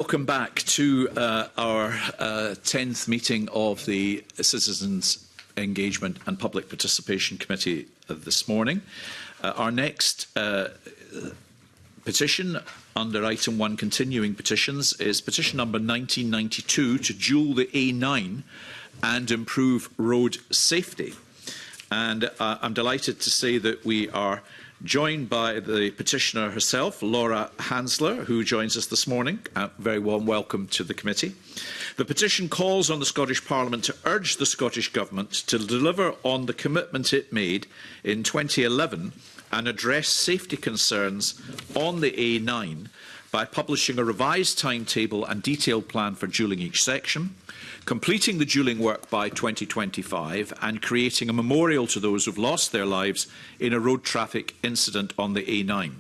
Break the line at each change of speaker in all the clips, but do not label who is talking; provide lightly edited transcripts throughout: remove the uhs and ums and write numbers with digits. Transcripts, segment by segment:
Welcome back to our 10th meeting of the Citizens Engagement and Public Participation Committee this morning. Our next petition under item 1, continuing petitions, is petition number 1992 to dual the A9 and improve road safety. And I'm delighted to say that we are joined by the petitioner herself, Laura Hansler, who joins us this morning. Very warm welcome to the committee. The petition calls on the Scottish Parliament to urge the Scottish Government to deliver on the commitment it made in 2011 and address safety concerns on the A9 by publishing a revised timetable and detailed plan for dualling each section, completing the dualling work by 2025 and creating a memorial to those who have lost their lives in a road traffic incident on the A9.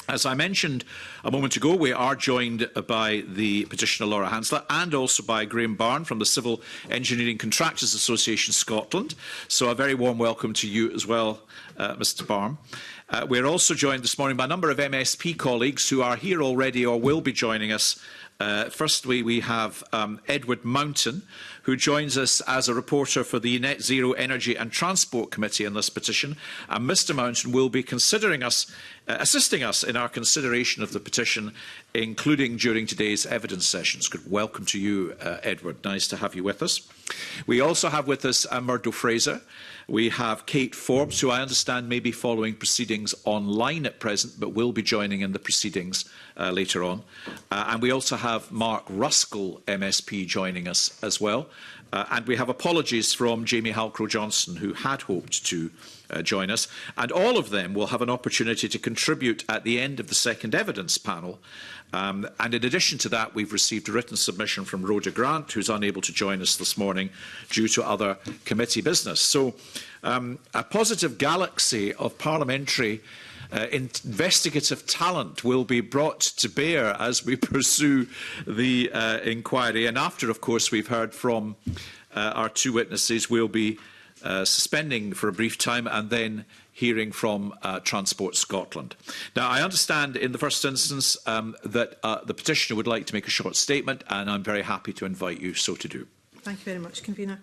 As I mentioned a moment ago, we are joined by the petitioner Laura Hansler and also by Graham Barn from the Civil Engineering Contractors Association Scotland. So a very warm welcome to you as well, Mr Barn. We're also joined this morning by a number of MSP colleagues who are here already or will be joining us. Firstly, we have Edward Mountain, who joins us as a reporter for the Net Zero Energy and Transport Committee on this petition. And Mr Mountain will be assisting us in our consideration of the petition, including during today's evidence sessions. Good welcome to you, Edward. Nice to have you with us. We also have with us Murdo Fraser. We have Kate Forbes, who I understand may be following proceedings online at present, but will be joining in the proceedings later on. And we also have Mark Ruskell, MSP, joining us as well. And we have apologies from Jamie Halcrow-Johnson, who had hoped to join us. And all of them will have an opportunity to contribute at the end of the second evidence panel. And in addition to that, we've received a written submission from Rhoda Grant, who's unable to join us this morning due to other committee business. So a positive galaxy of parliamentary investigative talent will be brought to bear as we pursue the inquiry. And after, of course, we've heard from our two witnesses, we'll be suspending for a brief time and then hearing from Transport Scotland. Now, I understand in the first instance that the petitioner would like to make a short statement, and I'm very happy to invite you so to do.
Thank you very much, Convener.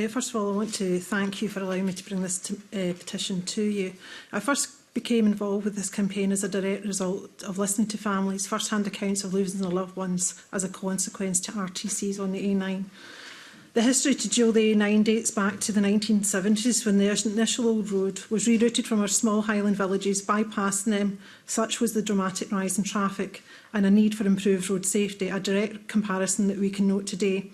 First of all, I want to thank you for allowing me to bring this petition to you. I first became involved with this campaign as a direct result of listening to families' first-hand accounts of losing their loved ones as a consequence to RTCs on the A9. The history to dual the A9 dates back to the 1970s, when the initial old road was rerouted from our small Highland villages, bypassing them. Such was the dramatic rise in traffic and a need for improved road safety, a direct comparison that we can note today.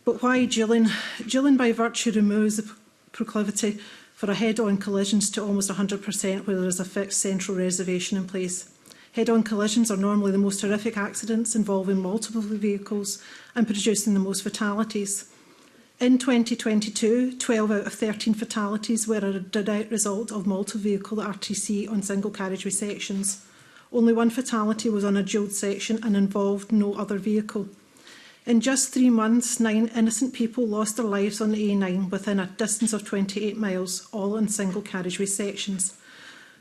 But why dualling? Dualling by virtue removes the proclivity for a head-on collisions to almost 100% where there is a fixed central reservation in place. Head-on collisions are normally the most horrific accidents involving multiple vehicles and producing the most fatalities. In 2022, 12 out of 13 fatalities were a direct result of multi-vehicle RTC on single carriageway sections. Only one fatality was on a dual section and involved no other vehicle. In just 3 months, 9 innocent people lost their lives on the A9 within a distance of 28 miles, all in single carriageway sections.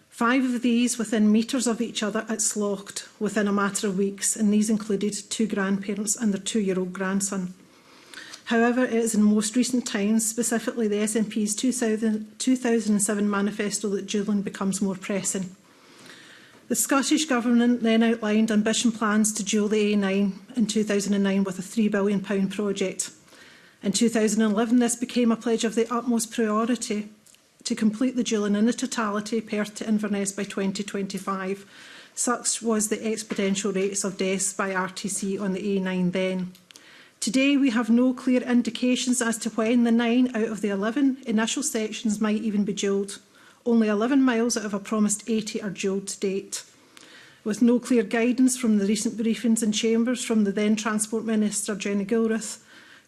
5 of these within metres of each other at Slough within a matter of weeks, and these included 2 grandparents and their 2-year-old grandson. However, it is in most recent times, specifically the SNP's 2007 manifesto, that dualling becomes more pressing. The Scottish Government then outlined ambition plans to dual the A9 in 2009 with a £3 billion project. In 2011, this became a pledge of the utmost priority to complete the dualling in the totality, Perth to Inverness, by 2025. Such was the exponential rates of deaths by RTC on the A9 then. Today, we have no clear indications as to when the 9 out of the 11 initial sections might even be dualled. Only 11 miles out of a promised 80 are dualled to date. With no clear guidance from the recent briefings in chambers from the then Transport Minister, Jenny Gilruth,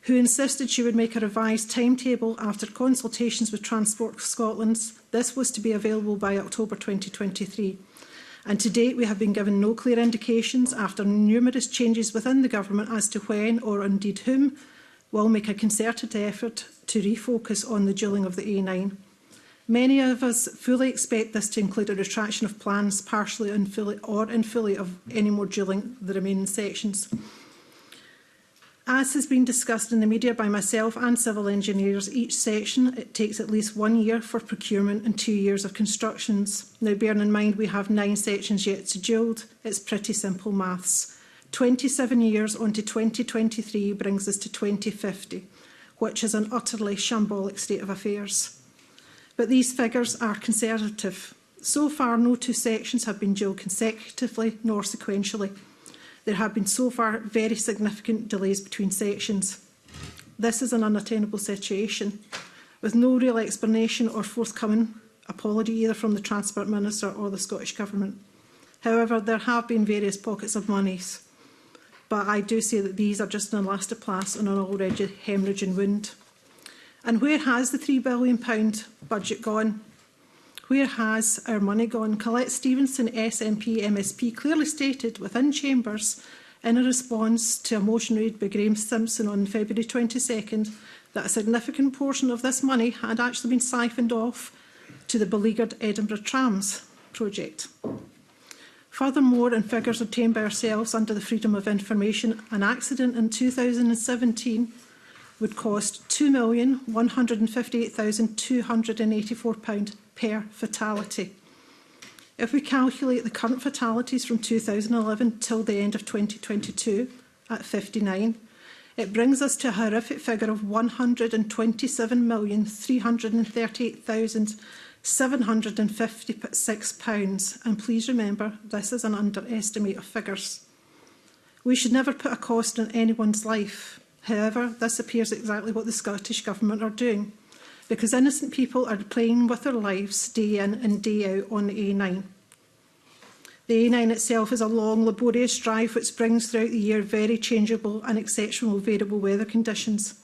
who insisted she would make a revised timetable after consultations with Transport Scotland, this was to be available by October 2023. And to date, we have been given no clear indications after numerous changes within the government as to when, or indeed whom, will make a concerted effort to refocus on the dualling of the A9. Many of us fully expect this to include a retraction of plans partially and fully, or in fully, of any more dualling the remaining sections. As has been discussed in the media by myself and civil engineers, each section it takes at least 1 year for procurement and 2 years of constructions. Now, bearing in mind we have 9 sections yet to dual, it's pretty simple maths. 27 years onto 2023 brings us to 2050, which is an utterly shambolic state of affairs. But these figures are conservative. So far, no 2 sections have been dual consecutively nor sequentially. There have been so far very significant delays between sections. This is an unattainable situation, with no real explanation or forthcoming apology either from the Transport Minister or the Scottish Government. However, there have been various pockets of monies, but I do say that these are just an elastoplast on an already haemorrhaging wound. And where has the £3 billion budget gone? Where has our money gone? Colette Stevenson, SNP MSP, clearly stated within chambers in a response to a motion read by Graham Simpson on February 22nd that a significant portion of this money had actually been siphoned off to the beleaguered Edinburgh Trams project. Furthermore, in figures obtained by ourselves under the Freedom of Information, an accident in 2017 would cost £2,158,284 per fatality. If we calculate the current fatalities from 2011 till the end of 2022 at 59, it brings us to a horrific figure of £127,338,756. And please remember, this is an underestimate of figures. We should never put a cost on anyone's life. However, this appears exactly what the Scottish Government are doing, because innocent people are playing with their lives day in and day out on the A9. The A9 itself is a long, laborious drive which brings throughout the year very changeable and exceptional variable weather conditions.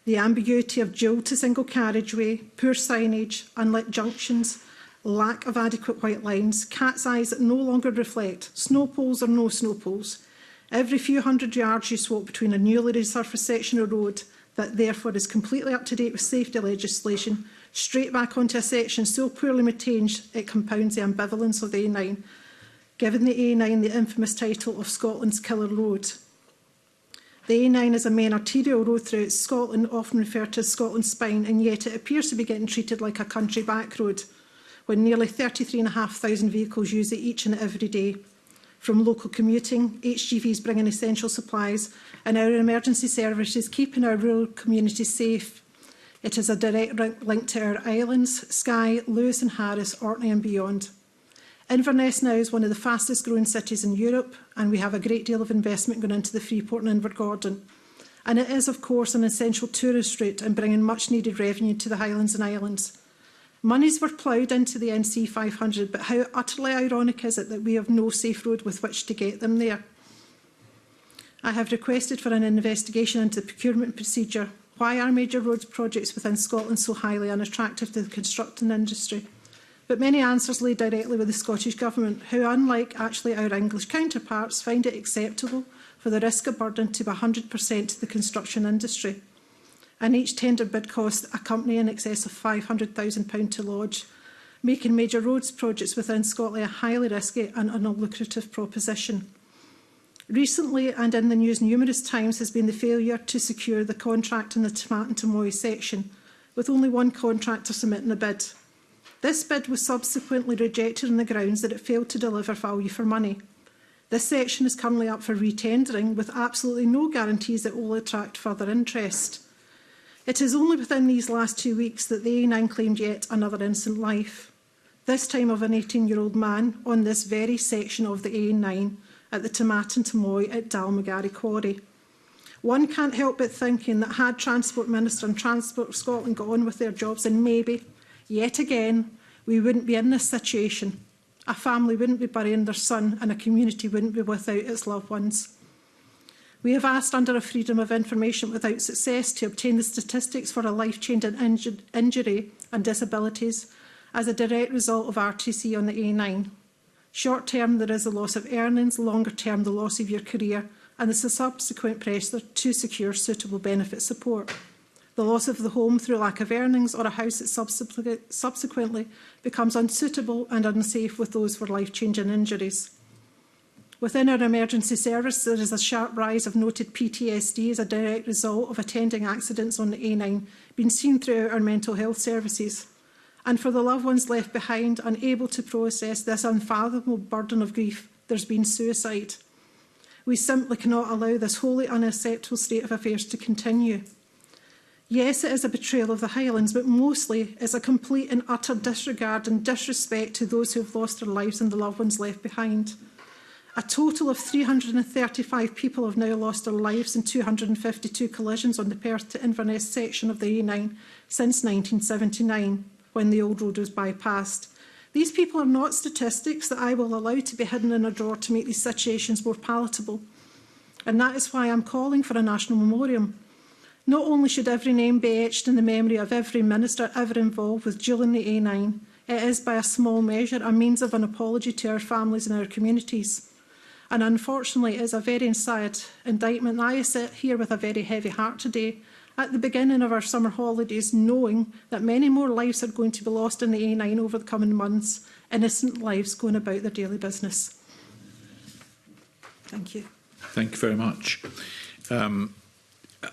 The ambiguity of dual to single carriageway, poor signage, unlit junctions, lack of adequate white lines, cat's eyes that no longer reflect, snow poles or no snow poles. Every few hundred yards you swap between a newly resurfaced section of road that therefore is completely up to date with safety legislation, straight back onto a section so poorly maintained it compounds the ambivalence of the A9, giving the A9 the infamous title of Scotland's killer road. The A9 is a main arterial road throughout Scotland, often referred to as Scotland's spine, and yet it appears to be getting treated like a country back road, when nearly 33,500 vehicles use it each and every day. From local commuting, HGVs bringing essential supplies, and our emergency services keeping our rural communities safe. It is a direct link to our islands, Skye, Lewis and Harris, Orkney and beyond. Inverness now is one of the fastest growing cities in Europe, and we have a great deal of investment going into the Freeport and Invergordon. And it is, of course, an essential tourist route and bringing much needed revenue to the Highlands and Islands. Monies were ploughed into the NC 500, but how utterly ironic is it that we have no safe road with which to get them there? I have requested for an investigation into the procurement procedure. Why are major roads projects within Scotland so highly unattractive to the constructing industry? But many answers lay directly with the Scottish Government, who, unlike actually our English counterparts, find it acceptable for the risk of burden to be 100% to the construction industry. And each tender bid cost a company in excess of £500,000 to lodge, making major roads projects within Scotland a highly risky and unlucrative proposition. Recently, and in the news numerous times, has been the failure to secure the contract in the Tomatin to Moy section, with only one contractor submitting a bid. This bid was subsequently rejected on the grounds that it failed to deliver value for money. This section is currently up for retendering, with absolutely no guarantees that it will attract further interest. It is only within these last 2 weeks that the A9 claimed yet another innocent life, this time of an 18-year-old man on this very section of the A9 at the Tomatin to Moy at Dalmagary Quarry. One can't help but thinking that had Transport Minister and Transport Scotland got on with their jobs, and maybe, yet again, we wouldn't be in this situation. A family wouldn't be burying their son and a community wouldn't be without its loved ones. We have asked under a Freedom of Information without success to obtain the statistics for a life-changing injury and disabilities as a direct result of RTC on the A9. Short term, there is a loss of earnings, longer term, the loss of your career, and the subsequent pressure to secure suitable benefit support. the loss of the home through lack of earnings, or a house that subsequently becomes unsuitable and unsafe with those for life-changing injuries. Within our emergency service, there is a sharp rise of noted PTSD as a direct result of attending accidents on the A9, being seen throughout our mental health services. And for the loved ones left behind, unable to process this unfathomable burden of grief, there's been suicide. We simply cannot allow this wholly unacceptable state of affairs to continue. Yes, it is a betrayal of the Highlands, but mostly it's a complete and utter disregard and disrespect to those who have lost their lives and the loved ones left behind. A total of 335 people have now lost their lives in 252 collisions on the Perth to Inverness section of the A9 since 1979, when the old road was bypassed. These people are not statistics that I will allow to be hidden in a drawer to make these situations more palatable. And that is why I'm calling for a national memoriam. Not only should every name be etched in the memory of every minister ever involved with dualling the A9, it is by a small measure a means of an apology to our families and our communities. And unfortunately, it is a very sad indictment. I sit here with a very heavy heart today, at the beginning of our summer holidays, knowing that many more lives are going to be lost in the A9 over the coming months, innocent lives going about their daily business. Thank you.
Thank you very much.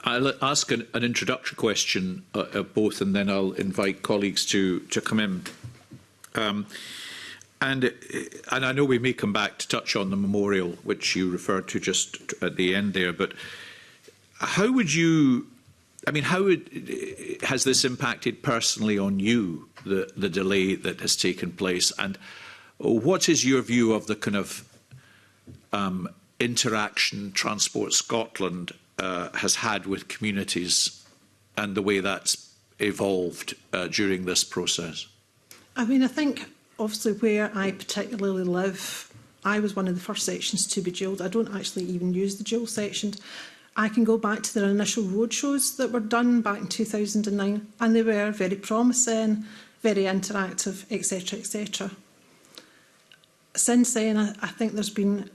I'll ask an introductory question of both, and then I'll invite colleagues to come in. And I know we may come back to touch on the memorial, which you referred to just at the end there, but how would you, I mean, has this impacted personally on you, the delay that has taken place? And what is your view of the kind of interaction Transport Scotland has had with communities and the way that's evolved during this process?
I mean, I think obviously where I particularly live, I was one of the first sections to be dualled. I don't actually even use the dual sections. I can go back to their initial roadshows that were done back in 2009, and they were very promising, very interactive, etc., etc. Since then, I think there's been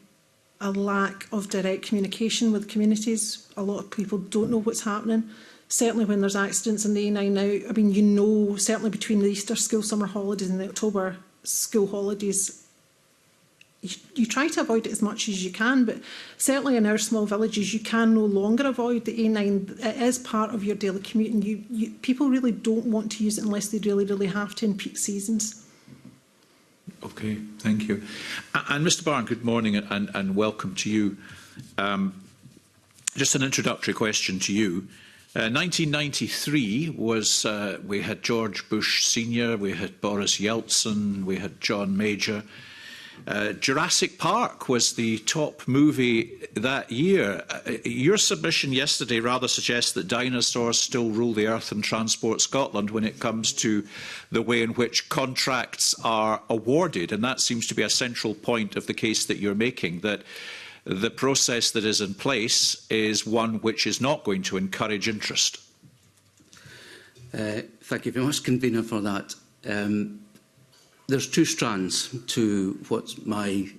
a lack of direct communication with communities. A lot of people don't know what's happening. Certainly when there's accidents in the A9 now, I mean, you know, certainly between the Easter school summer holidays and the October school holidays, you try to avoid it as much as you can, but certainly in our small villages, you can no longer avoid the A9. It is part of your daily commute, and people really don't want to use it unless they really, really have to in peak seasons.
Okay, thank you. And Mr Barn, good morning and welcome to you. Just an introductory question to you. 1993 was, we had George Bush Senior, we had Boris Yeltsin, we had John Major. Jurassic Park was the top movie that year. Your submission yesterday rather suggests that dinosaurs still rule the earth in Transport Scotland when it comes to the way in which contracts are awarded, and that seems to be a central point of the case that you're making, that the process that is in place is one which is not going to encourage interest.
Thank you very much, Convener, for that. There's two strands to what my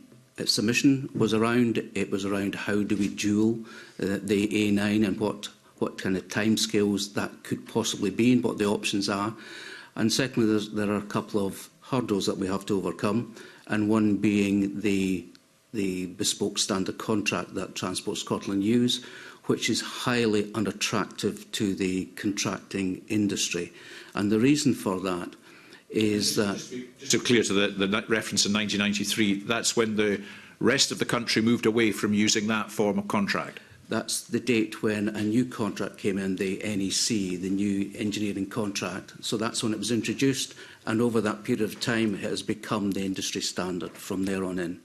submission was around. It was around how do we dual the A9 and what kind of timescales that could possibly be and what the options are. And secondly, there are a couple of hurdles that we have to overcome, and one being the bespoke standard contract that Transport Scotland use, which is highly unattractive to the contracting industry. And the reason for that is that...
Just to clear to the reference in 1993, that's when the rest of the country moved away from using that form of contract?
That's the date when a new contract came in, the NEC, the new engineering contract. So that's when it was introduced, and over that period of time it has become the industry standard from there on in.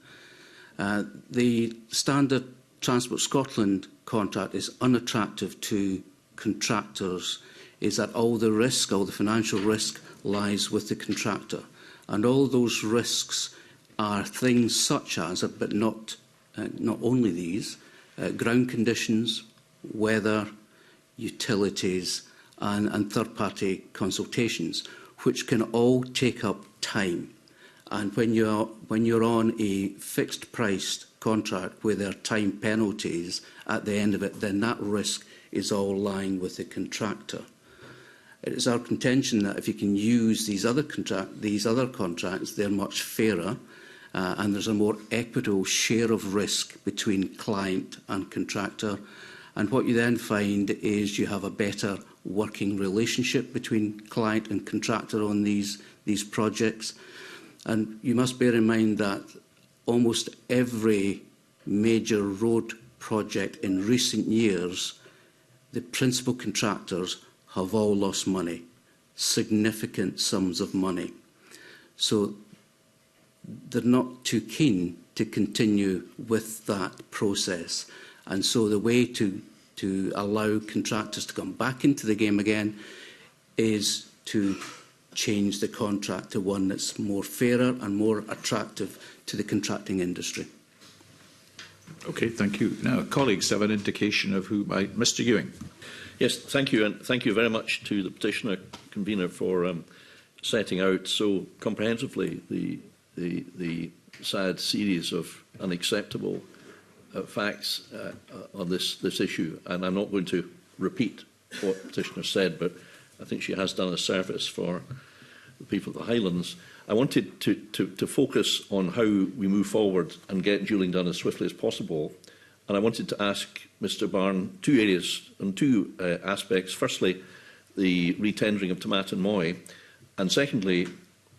The standard Transport Scotland contract is unattractive to contractors, is that all the risk, all the financial risk lies with the contractor. And all those risks are things such as, but not only these, ground conditions, weather, utilities and third-party consultations, which can all take up time. And when you're on a fixed-priced contract where there are time penalties at the end of it, then that risk is all lying with the contractor. It is our contention that if you can use these other contracts, they're much fairer, and there's a more equitable share of risk between client and contractor. And what you then find is you have a better working relationship between client and contractor on these projects. And you must bear in mind that almost every major road project in recent years, the principal contractors have all lost money, significant sums of money. So they're not too keen to continue with that process. And so the way to allow contractors to come back into the game again is to change the contract to one that's more fairer and more attractive to the contracting industry.
Okay, thank you. Now, colleagues have an indication of who might... Mr Ewing.
Yes, thank you, and thank you very much to the petitioner convener for setting out so comprehensively the sad series of unacceptable facts on this issue. And I'm not going to repeat what the petitioner said, but I think she has done a service for the people of the Highlands. I wanted to focus on how we move forward and get dualling done as swiftly as possible. And I wanted to ask Mr Byrne two areas and two aspects. Firstly, the retendering of Tamat and Moy, and secondly,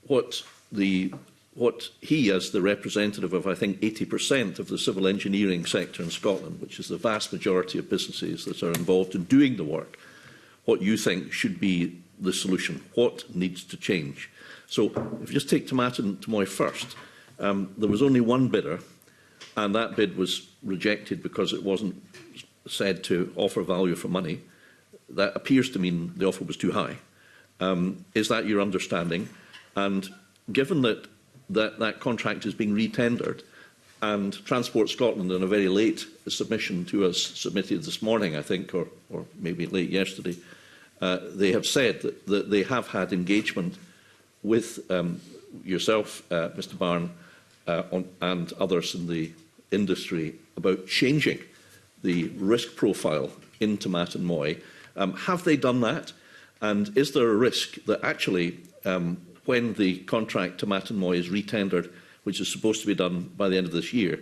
what he, as the representative of, I think, 80% of the civil engineering sector in Scotland, which is the vast majority of businesses that are involved in doing the work, what you think should be the solution, what needs to change. So if you just take Tamat and Moy first, there was only one bidder, and that bid was rejected because it wasn't said to offer value for money. That appears to mean the offer was too high. Is that your understanding? And given that contract is being retendered, and Transport Scotland, in a very late submission to us, submitted this morning, I think, or maybe late yesterday, they have said that they have had engagement with yourself, Mr Byrne, and others in the industry about changing the risk profile in Tamat and Moy. Have they done that? And is there a risk that actually, when the contract Tamat and Moy is retendered, which is supposed to be done by the end of this year,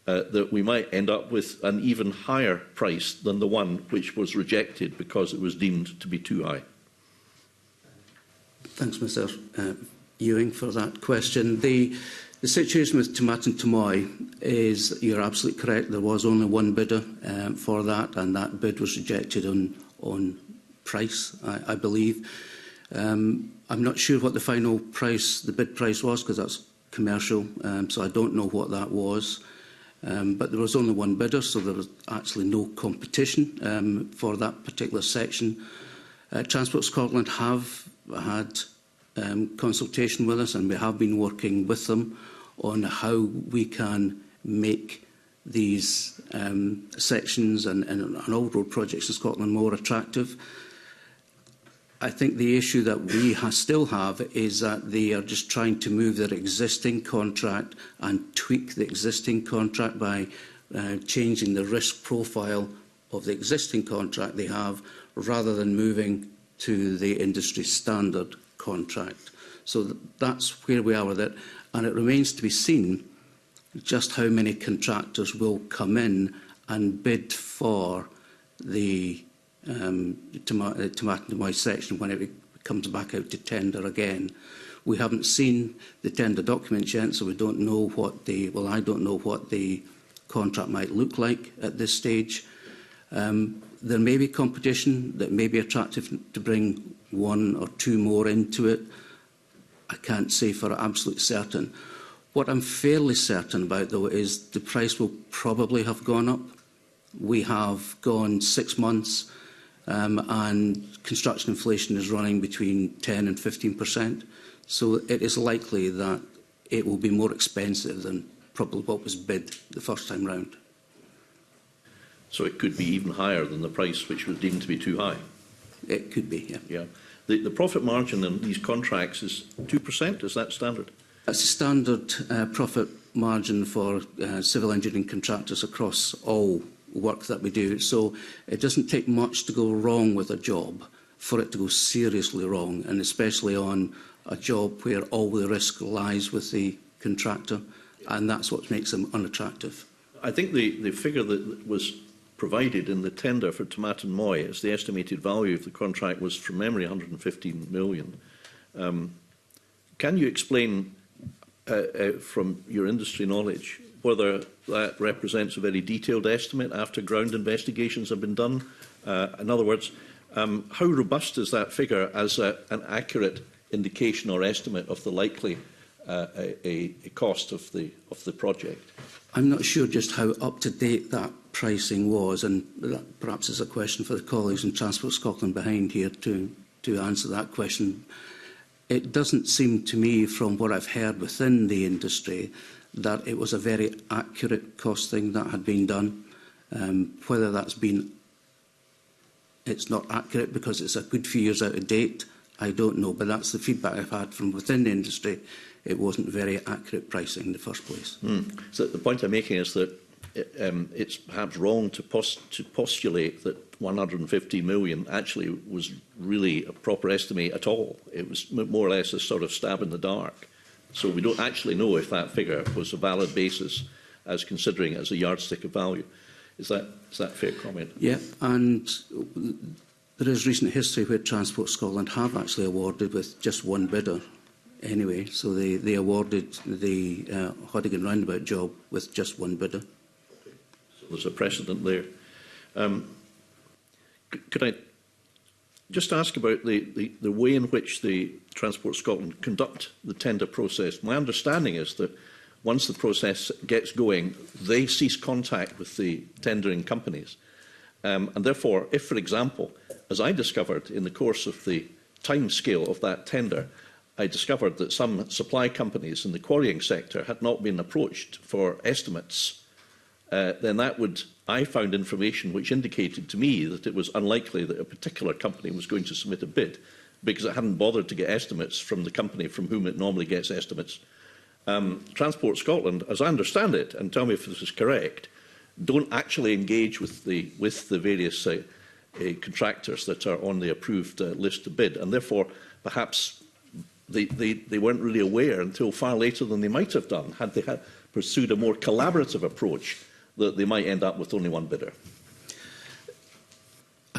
that we might end up with an even higher price than the one which was rejected because it was deemed to be too high?
Thanks, Mr Ewing, for that question. The situation with Tamat and Moy is, you're absolutely correct, there was only one bidder for that, and that bid was rejected on price, I believe. I'm not sure what the final price, the bid price was, because that's commercial, so I don't know what that was. But there was only one bidder, so there was actually no competition for that particular section. Transport Scotland have had consultation with us, and we have been working with them on how we can make these sections and all road projects in Scotland more attractive. I think the issue that we still have is that they are just trying to move their existing contract and tweak the existing contract by changing the risk profile of the existing contract they have, rather than moving to the industry standard contract. So that's where we are with it, and it remains to be seen just how many contractors will come in and bid for the Tamat and Moy section when it comes back out to tender again. We haven't seen the tender documents yet, so we don't know what I don't know what the contract might look like at this stage. There may be competition that may be attractive to bring one or two more into it. I can't say for absolute certain. What I'm fairly certain about, though, is the price will probably have gone up. We have gone 6 months, and construction inflation is running between 10 and 15%. So it is likely that it will be more expensive than probably what was bid the first time round.
So it could be even higher than the price which was deemed to be too high?
It could be, yeah.
Yeah. The profit margin in these contracts is 2%, is that standard?
That's a standard profit margin for civil engineering contractors across all work that we do. So it doesn't take much to go wrong with a job, for it to go seriously wrong, and especially on a job where all the risk lies with the contractor, and that's what makes them unattractive.
I think the figure that was provided in the tender for Tomatin Moy as the estimated value of the contract was, from memory, 115 million. Can you explain, from your industry knowledge, whether that represents a very detailed estimate after ground investigations have been done? In other words, how robust is that figure as an accurate indication or estimate of the likely a cost of the project?
I'm not sure just how up-to-date that pricing was, and that perhaps is a question for the colleagues in Transport Scotland behind here to answer that question. It doesn't seem to me, from what I've heard within the industry, that it was a very accurate costing that had been done. Whether that's been, it's not accurate because it's a good few years out of date, I don't know, but that's the feedback I've had from within the industry. It wasn't very accurate pricing in the first place.
So the point I'm making is that it's perhaps wrong to postulate that 150 million actually was really a proper estimate at all. It was more or less a sort of stab in the dark. So we don't actually know if that figure was a valid basis as considering it as a yardstick of value. Is that a fair comment?
Yeah, and there is recent history where Transport Scotland have actually awarded with just one bidder anyway. So they awarded the Hoddigan roundabout job with just one bidder.
So there's a precedent there. Could I just ask about the way in which the Transport Scotland conduct the tender process? My understanding is that once the process gets going, they cease contact with the tendering companies. And therefore, if, for example, as I discovered in the course of the time scale of that tender, I discovered that some supply companies in the quarrying sector had not been approached for estimates, then that would, I found information which indicated to me that it was unlikely that a particular company was going to submit a bid because it hadn't bothered to get estimates from the company from whom it normally gets estimates. Transport Scotland, as I understand it, and tell me if this is correct, don't actually engage with the various contractors that are on the approved list to bid, and therefore perhaps they weren't really aware until far later than they might have done had they pursued a more collaborative approach that they might end up with only one bidder.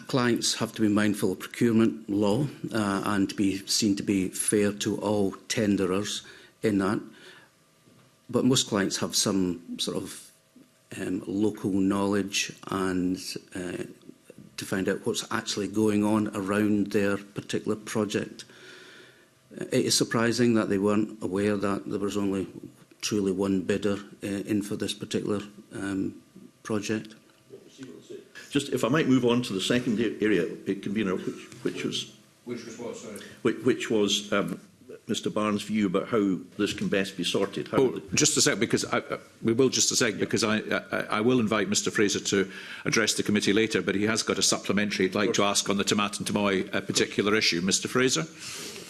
Clients have to be mindful of procurement law and to be seen to be fair to all tenderers in that. But most clients have some sort of local knowledge and to find out what's actually going on around their particular project. It is surprising that they weren't aware that there was only truly one bidder in for this particular project.
Just if I might move on to the second area, convener, which was what, sorry? Which was Mr. Barnes' view about how this can best be sorted.
Just a sec, because we will just a sec, because I will invite Mr. Fraser to address the committee later, but he has got a supplementary he'd like to ask on the Tomatin Moy particular issue. Mr. Fraser.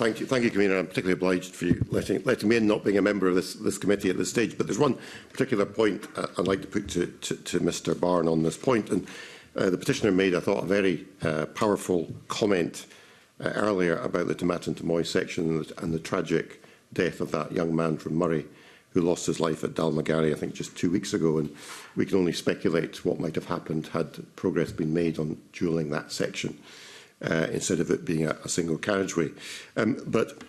Thank you, Convener. I'm particularly obliged for you letting me in, not being a member of this committee at this stage. But there's one particular point I'd like to put to Mr. Barn on this point. And the petitioner made, I thought, a very powerful comment earlier about the Tomatin Moy section and the tragic death of that young man from Murray who lost his life at Dalmagary, I think, just 2 weeks ago. And we can only speculate what might have happened had progress been made on dualling that section. Instead of it being a single carriageway. But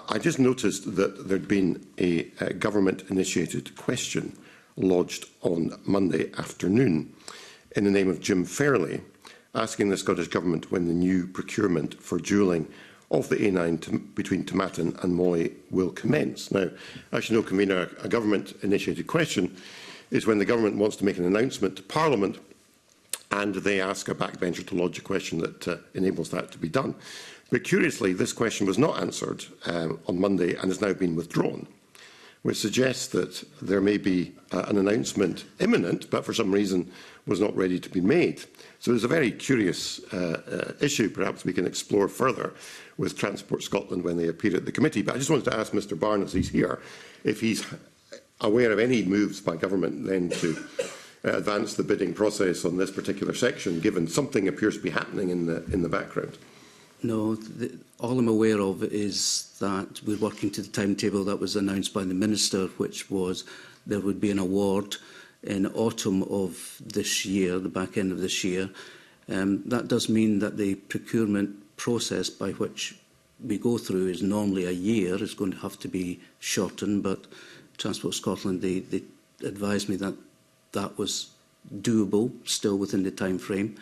I just noticed that there had been a government-initiated question lodged on Monday afternoon in the name of Jim Fairley, asking the Scottish Government when the new procurement for dualling of the A9 between Tomatin and Moy will commence. Now, as you know, Convener, a government-initiated question is when the government wants to make an announcement to Parliament and they ask a backbencher to lodge a question that enables that to be done. But curiously, this question was not answered on Monday and has now been withdrawn, which suggests that there may be an announcement imminent, but for some reason was not ready to be made. So there's a very curious issue perhaps we can explore further with Transport Scotland when they appear at the committee. But I just wanted to ask Mr. Barnes, as he's here, if he's aware of any moves by government then to advance the bidding process on this particular section, given something appears to be happening in the background.
No, all I'm aware of is that we're working to the timetable that was announced by the Minister, which was there would be an award in autumn of this year, the back end of this year. That does mean that the procurement process by which we go through is normally a year, is going to have to be shortened, but Transport Scotland, they advised me that that was doable, still within the time frame.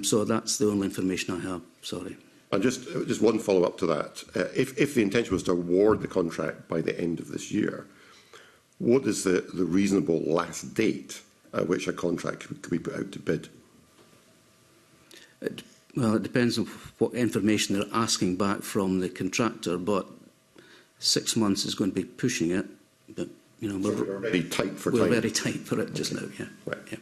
So that's the only information I have, sorry.
And just one follow-up to that. If the intention was to award the contract by the end of this year, what is the reasonable last date at which a contract could be put out to bid?
Well, it depends on what information they're asking back from the contractor, but 6 months is going to be pushing it. But you know,
we're very tight for time.
We're very tight for it just now. Yeah.
Right.
Yeah.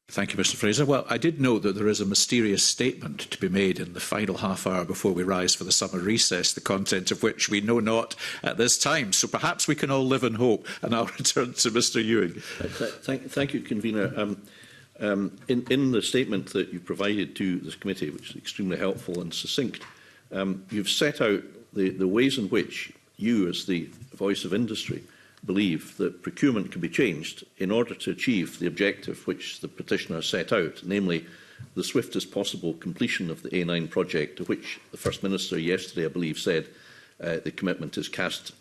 Thank you, Mr. Fraser. Well, I did note that there is a mysterious statement to be made in the final half hour before we rise for the summer recess, the content of which we know not at this time. So perhaps we can all live in hope. And I'll return to Mr. Ewing.
Thank you, Convener. In the statement that you provided to this committee, which is extremely helpful and succinct, you've set out the ways in which you, as the voice of industry, believe that procurement can be changed in order to achieve the objective which the petitioner set out, namely the swiftest possible completion of the A9 project, to which the First Minister yesterday, I believe, said the commitment is cast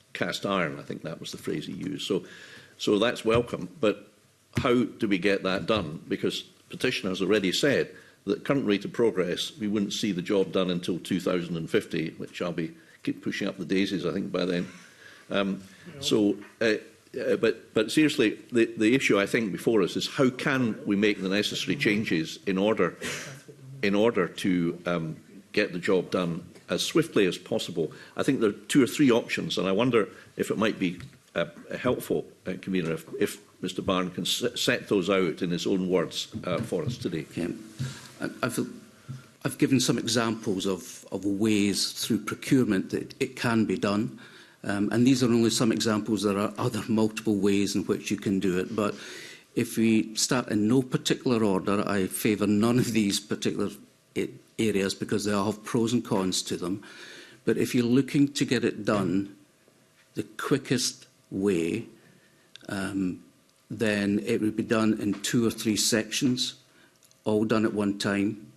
iron. I think that was the phrase he used. So that's welcome. But how do we get that done? Because the petitioner has already said that at current rate of progress, we wouldn't see the job done until 2050, which I'll keep pushing up the daisies, I think, by then. But seriously, the issue I think before us is how can we make the necessary changes in order to get the job done as swiftly as possible. I think there are 2 or 3 options, and I wonder if it might be helpful, Convener, if Mr. Barn can set those out in his own words for us today.
Okay. I've given some examples of ways through procurement that it can be done. And these are only some examples. There are other multiple ways in which you can do it. But if we start in no particular order, I favour none of these particular areas because they all have pros and cons to them. But if you're looking to get it done the quickest way, then it would be done in 2 or 3 sections, all done at one time.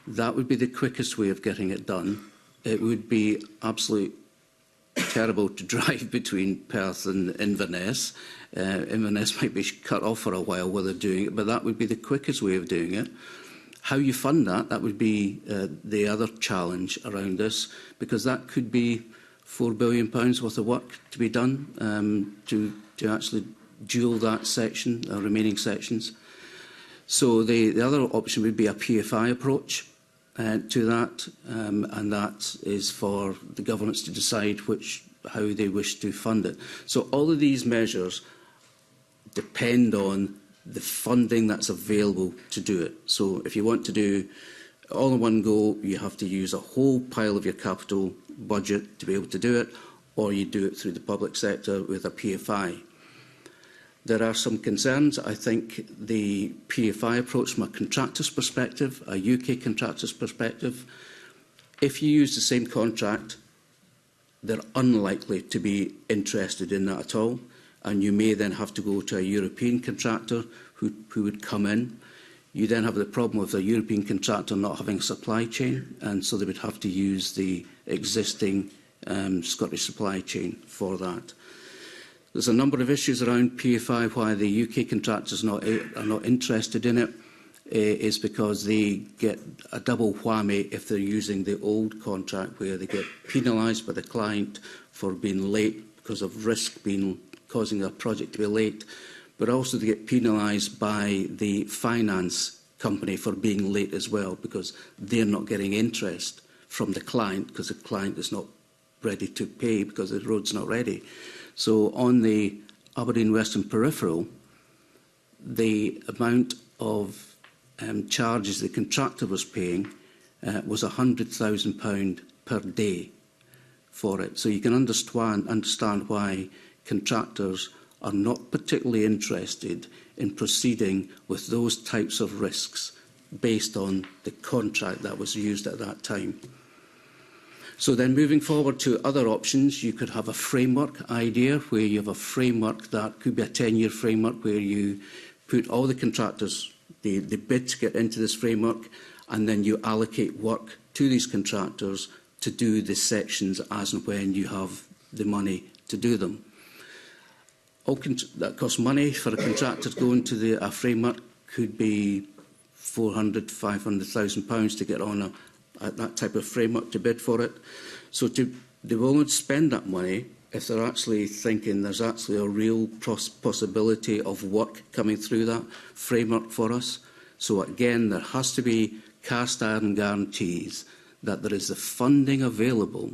That would be the quickest way of getting it done. It would be absolutely terrible to drive between Perth and Inverness. Inverness might be cut off for a while while they're doing it, but that would be the quickest way of doing it. How you fund that would be the other challenge around this, because that could be £4 billion worth of work to be done to actually dual that section, remaining sections. So the other option would be a PFI approach to that, and that is for the governments to decide how they wish to fund it. So all of these measures depend on the funding that's available to do it. So if you want to do all in one go, you have to use a whole pile of your capital budget to be able to do it, or you do it through the public sector with a PFI. There are some concerns. I think the PFI approach from a contractor's perspective, a UK contractor's perspective, if you use the same contract, they're unlikely to be interested in that at all. And you may then have to go to a European contractor who would come in. You then have the problem of a European contractor not having a supply chain, and so they would have to use the existing Scottish supply chain for that. There's a number of issues around PFI why the UK contractors are not interested in it. Is because they get a double whammy if they're using the old contract, where they get penalised by the client for being late because of risk causing a project to be late, but also they get penalised by the finance company for being late as well, because they're not getting interest from the client because the client is not ready to pay because the road's not ready. So on the Aberdeen Western Peripheral, the amount of charges the contractor was paying was £100,000 per day for it. So you can understand why contractors are not particularly interested in proceeding with those types of risks based on the contract that was used at that time. So then moving forward to other options, you could have a framework idea where you have a framework that could be a 10-year framework where you put all the contractors, they bid to get into this framework, and then you allocate work to these contractors to do the sections as and when you have the money to do them. That costs money for a contractor to go into a framework, could be £400,000 to £500,000 to get on that type of framework to bid for it. So they will only spend that money if they're actually thinking there's actually a real possibility of work coming through that framework for us. So again, there has to be cast iron guarantees that there is the funding available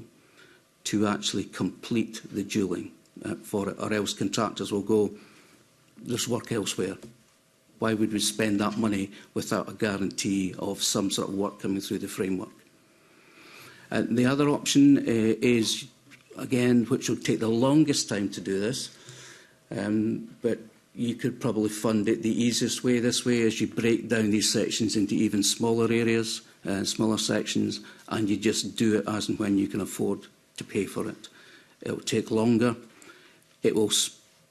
to actually complete the dualling for it, or else contractors will go, there's work elsewhere. Why would we spend that money without a guarantee of some sort of work coming through the framework? The other option is, again, which will take the longest time to do this, but you could probably fund it the easiest way this way, is you break down these sections into even smaller areas, smaller sections, and you just do it as and when you can afford to pay for it. It will take longer.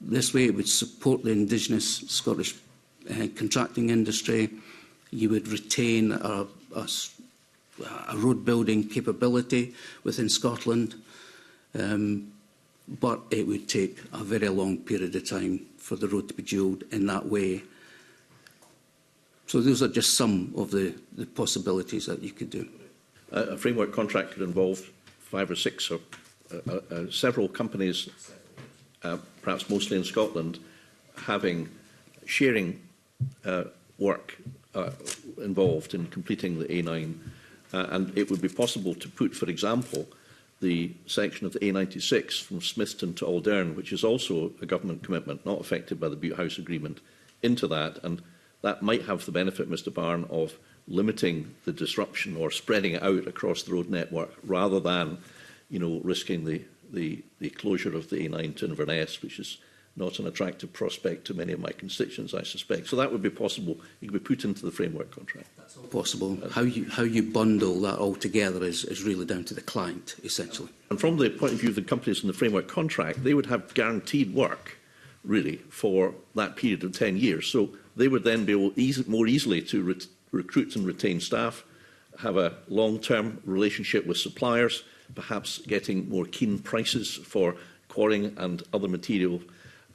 This way it would support the indigenous Scottish contracting industry. You would retain a road building capability within Scotland, but it would take a very long period of time for the road to be dualled in that way. So those are just some of the possibilities that you could do.
A framework contract could involve 5 or 6 or several companies, perhaps mostly in Scotland, sharing work involved in completing the A9. And it would be possible to put, for example, the section of the A96 from Smithton to Aldern, which is also a government commitment, not affected by the Butte House Agreement, into that. And that might have the benefit, Mr Barn, of limiting the disruption or spreading it out across the road network, rather than, risking the closure of the A9 to Inverness, which is not an attractive prospect to many of my constituents, I suspect. So that would be possible. It could be put into the framework contract. That's all
possible. How you bundle that all together is really down to the client, essentially.
And from the point of view of the companies in the framework contract, they would have guaranteed work, really, for that period of 10 years. So they would then be able more easily to recruit and retain staff, have a long-term relationship with suppliers, perhaps getting more keen prices for quarrying and other material,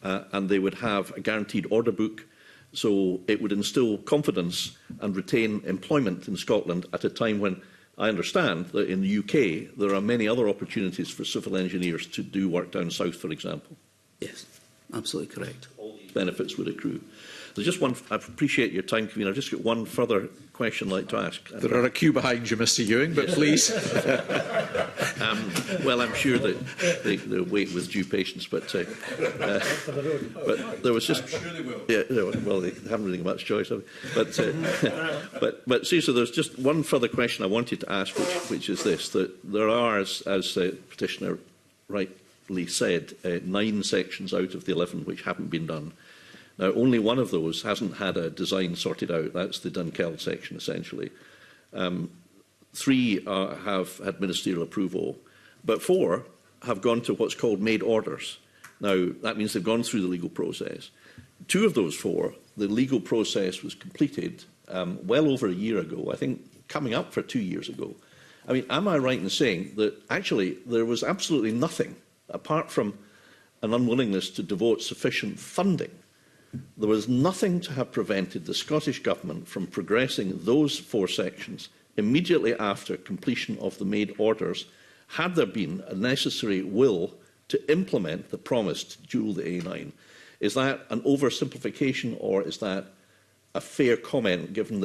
and they would have a guaranteed order book. So it would instill confidence and retain employment in Scotland at a time when I understand that in the UK there are many other opportunities for civil engineers to do work down south, for example.
Yes, absolutely correct.
All these benefits would accrue. There's just one. I appreciate your time, Convener. I've just got one further question I'd like to ask.
There are a queue behind you, Mr Ewing, but please.
Well, I'm sure that they'll wait with due patience, but there was just. I'm sure they will. Yeah, well, they haven't really much choice, have they? But seriously, there's just one further question I wanted to ask, which is this: that there are, as the petitioner rightly said, 9 sections out of the 11 which haven't been done. Now, only one of those hasn't had a design sorted out. That's the Dunkeld section, essentially. 3 have had ministerial approval, but 4 have gone to what's called made orders. Now, that means they've gone through the legal process. 2 of those 4, the legal process was completed well over a year ago, I think coming up for 2 years ago. I mean, am I right in saying that actually there was absolutely nothing, apart from an unwillingness to devote sufficient funding, there was nothing to have prevented the Scottish Government from progressing those 4 sections immediately after completion of the made orders, had there been a necessary will to implement the promised dual the A9. Is that an oversimplification, or is that a fair comment, given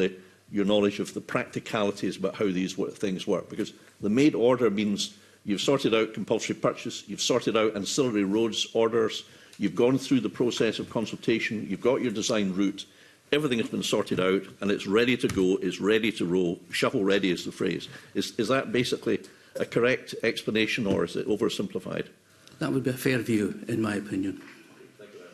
your knowledge of the practicalities about how these things work? Because the made order means you've sorted out compulsory purchase, you've sorted out ancillary roads orders, you've gone through the process of consultation, you've got your design route, everything has been sorted out, and it's ready to go, it's ready to roll, shovel ready is the phrase. Is that basically a correct explanation, or is it oversimplified?
That would be a fair view, in my opinion.
Thank you very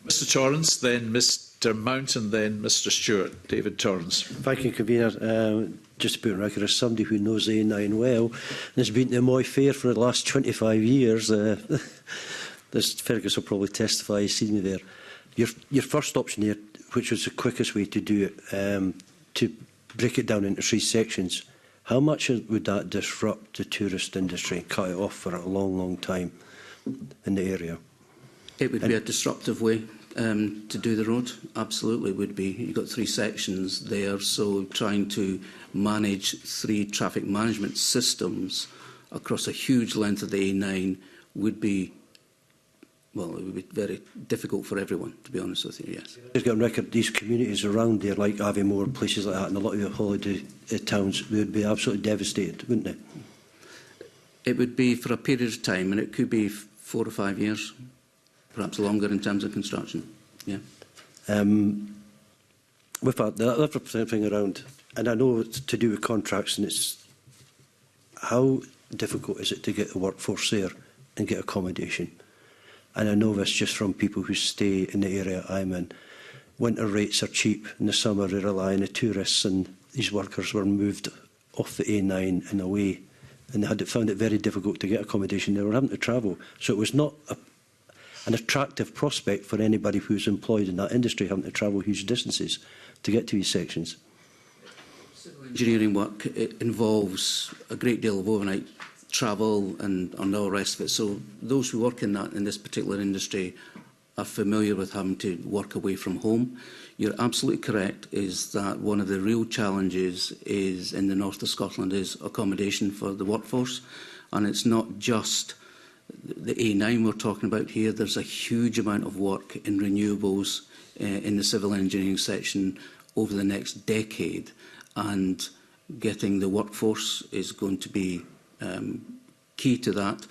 much. Mr Torrance, then Ms Mr Mountain, then Mr Stewart. David Torrance.
Thank you, Convener. Just to put on record, as somebody who knows the A9 well and has been to Moy Fair for the last 25 years, this Fergus will probably testify, he's seen me there. Your first option here, which was the quickest way to do it, to break it down into 3 sections, how much would that disrupt the tourist industry and cut it off for a long, long time in the area?
It would be a disruptive way to do the road. Absolutely would be. You've got 3 sections there, so trying to manage 3 traffic management systems across a huge length of the A9 would be, well, it would be very difficult for everyone, to be honest with you, yes.
Just get on record, these communities around there, like Aviemore, places like that, and a lot of your holiday towns, would be absolutely devastated, wouldn't they?
It would be for a period of time, and it could be 4 or 5 years, perhaps longer in terms of construction. Yeah.
With that, the other thing around, and I know it's to do with contracts, and it's how difficult is it to get the workforce there and get accommodation? And I know this just from people who stay in the area I'm in. Winter rates are cheap. In the summer, they rely on the tourists, and these workers were moved off the A9 and away, and they had found it very difficult to get accommodation. They were having to travel. So it was not an attractive prospect for anybody who's employed in that industry, having to travel huge distances to get to these sections.
Civil engineering work, it involves a great deal of overnight travel and all the rest of it. So those who work in this particular industry are familiar with having to work away from home. You're absolutely correct, is that one of the real challenges is in the north of Scotland is accommodation for the workforce. And it's not just the A9 we're talking about here. There's a huge amount of work in renewables in the civil engineering section over the next decade, and getting the workforce is going to be key to that.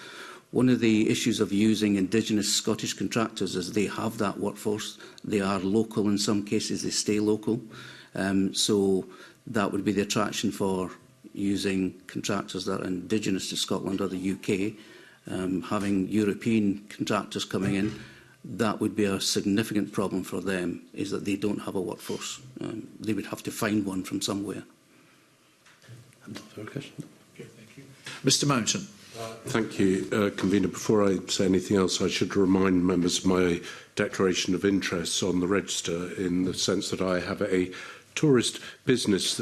One of the issues of using Indigenous Scottish contractors is they have that workforce. They are local in some cases, they stay local. So that would be the attraction for using contractors that are Indigenous to Scotland or the UK. Having European contractors coming in, that would be a significant problem for them, is that they don't have a workforce. They would have to find one from somewhere.
Okay, thank you. Mr Mountain.
Thank you, Convener. Before I say anything else, I should remind members of my declaration of interests on the register, in the sense that I have a tourist business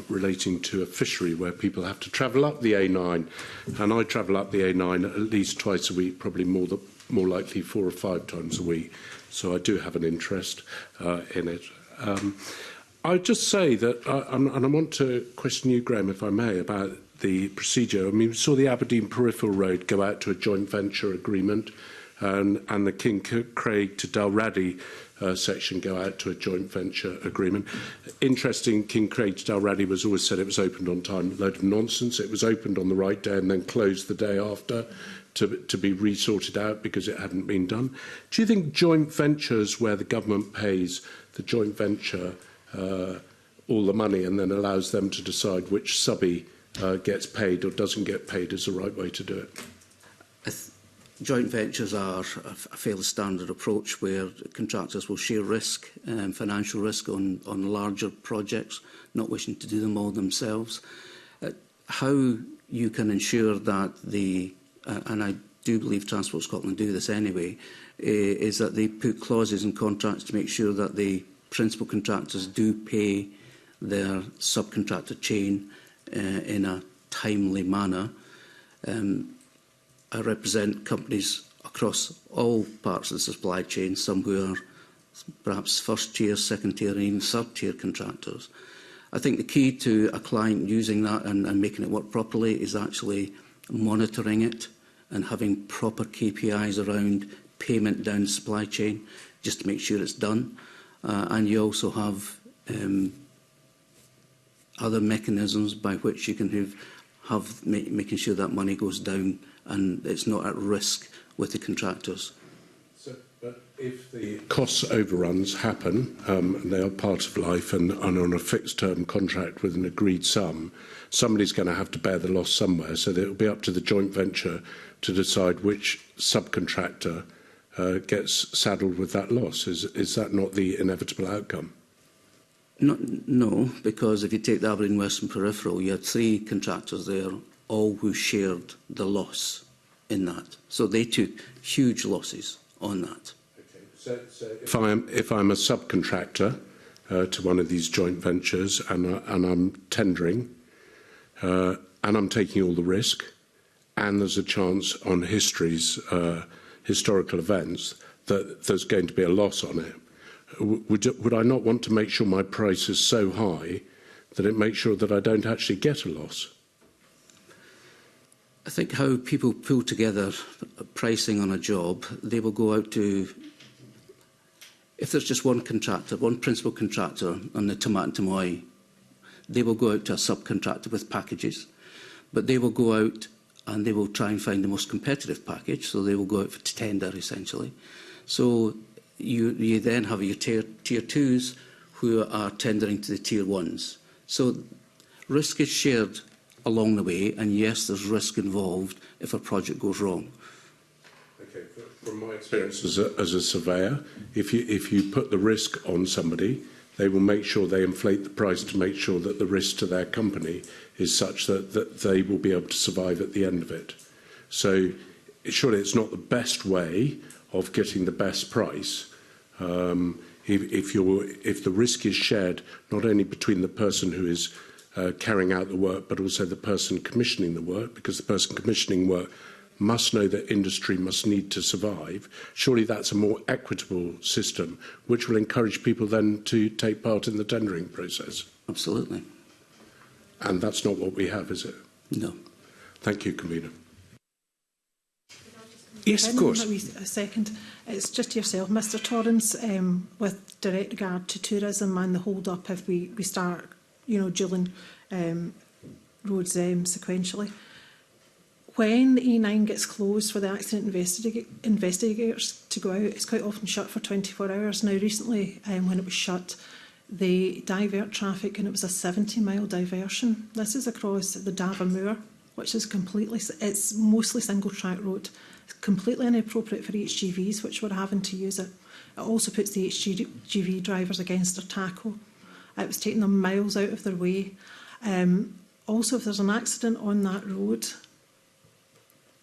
relating to a fishery where people have to travel up the A9, and I travel up the A9 at least twice a week, probably more likely 4 or 5 times a week. So I do have an interest in it. I'd just say that, and I want to question you, Graham, if I may, about the procedure. I mean, we saw the Aberdeen Peripheral Road go out to a joint venture agreement, and the King Craig to Dalradi section go out to a joint venture agreement. Interesting, King Craig to Dalradi was always said it was opened on time. A load of nonsense. It was opened on the right day and then closed the day after to be resorted out because it hadn't been done. Do you think joint ventures where the government pays the joint venture all the money and then allows them to decide which subby gets paid or doesn't get paid is the right way to do it?
Joint ventures are a fairly standard approach where contractors will share risk, financial risk on larger projects, not wishing to do them all themselves. How you can ensure that and I do believe Transport Scotland do this anyway, is that they put clauses in contracts to make sure that the principal contractors do pay their subcontractor chain in a timely manner. I represent companies across all parts of the supply chain, some who are perhaps first tier, second tier and even third tier contractors. I think the key to a client using that and making it work properly is actually monitoring it and having proper KPIs around payment down the supply chain, just to make sure it's done. And you also have other mechanisms by which you can making sure that money goes down and it's not at risk with the contractors.
So, but if the cost overruns happen, they are part of life, and on a fixed term contract with an agreed sum, somebody's going to have to bear the loss somewhere. So it will be up to the joint venture to decide which subcontractor gets saddled with that loss. Is that not the inevitable outcome?
No, because if you take the Aberdeen Western Peripheral, you had 3 contractors there, all who shared the loss in that. So they took huge losses on that.
Okay. So if I'm a subcontractor to one of these joint ventures and I'm tendering and I'm taking all the risk, and there's a chance on historical events that there's going to be a loss on it, would I not want to make sure my price is so high that it makes sure that I don't actually get a loss?
I think how people pull together pricing on a job, they will go out to, if there's just one contractor, one principal contractor on the Tomato and Tamoy, they will go out to a subcontractor with packages, but they will go out and they will try and find the most competitive package, so they will go out to tender essentially. So you then have your tier 2s who are tendering to the tier 1s. So risk is shared along the way, and yes, there's risk involved if a project goes wrong.
Okay, from my experience as a surveyor, if you put the risk on somebody, they will make sure they inflate the price to make sure that the risk to their company is such that they will be able to survive at the end of it. So surely it's not the best way of getting the best price if the risk is shared not only between the person who is carrying out the work but also the person commissioning the work, because the person commissioning work must know that industry must need to survive. Surely that's a more equitable system which will encourage people then to take part in the tendering process.
Absolutely.
And that's not what we have, is it?
No.
Thank you, Convener.
Yes, of course.
A second. It's just yourself, Mr Torrance, with direct regard to tourism and the hold-up if we start, dueling roads sequentially. When the E9 gets closed for the accident investigators to go out, it's quite often shut for 24 hours. Now, recently, when it was shut, they divert traffic, and it was a 70-mile diversion. This is across the Dava Moor, which is it's mostly single-track road. It's completely inappropriate for HGVs, which were having to use it. It also puts the HGV drivers against their tackle. It was taking them miles out of their way. Also, if there's an accident on that road,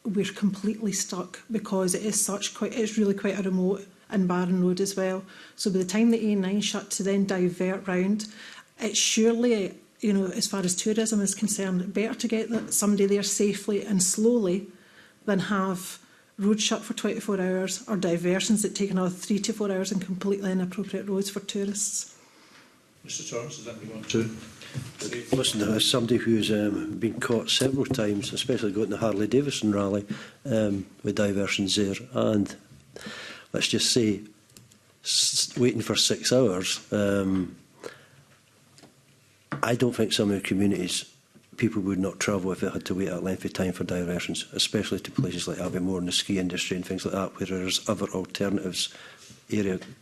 we're completely stuck because it's really quite a remote and barren road as well. So by the time the A9 shut to then divert round, it's surely, as far as tourism is concerned, better to get somebody there safely and slowly than have roads shut for 24 hours or diversions that take another 3 to 4 hours and completely inappropriate roads for tourists.
Mr Torrance, does anyone want to say?
Listen, as somebody who's been caught several times, especially going to the Harley-Davidson rally with diversions there, and let's just say waiting for 6 hours, I don't think some of the communities, people would not travel if they had to wait that length of time for diversions, especially to places like Aviemore and the ski industry and things like that, where there's other alternatives,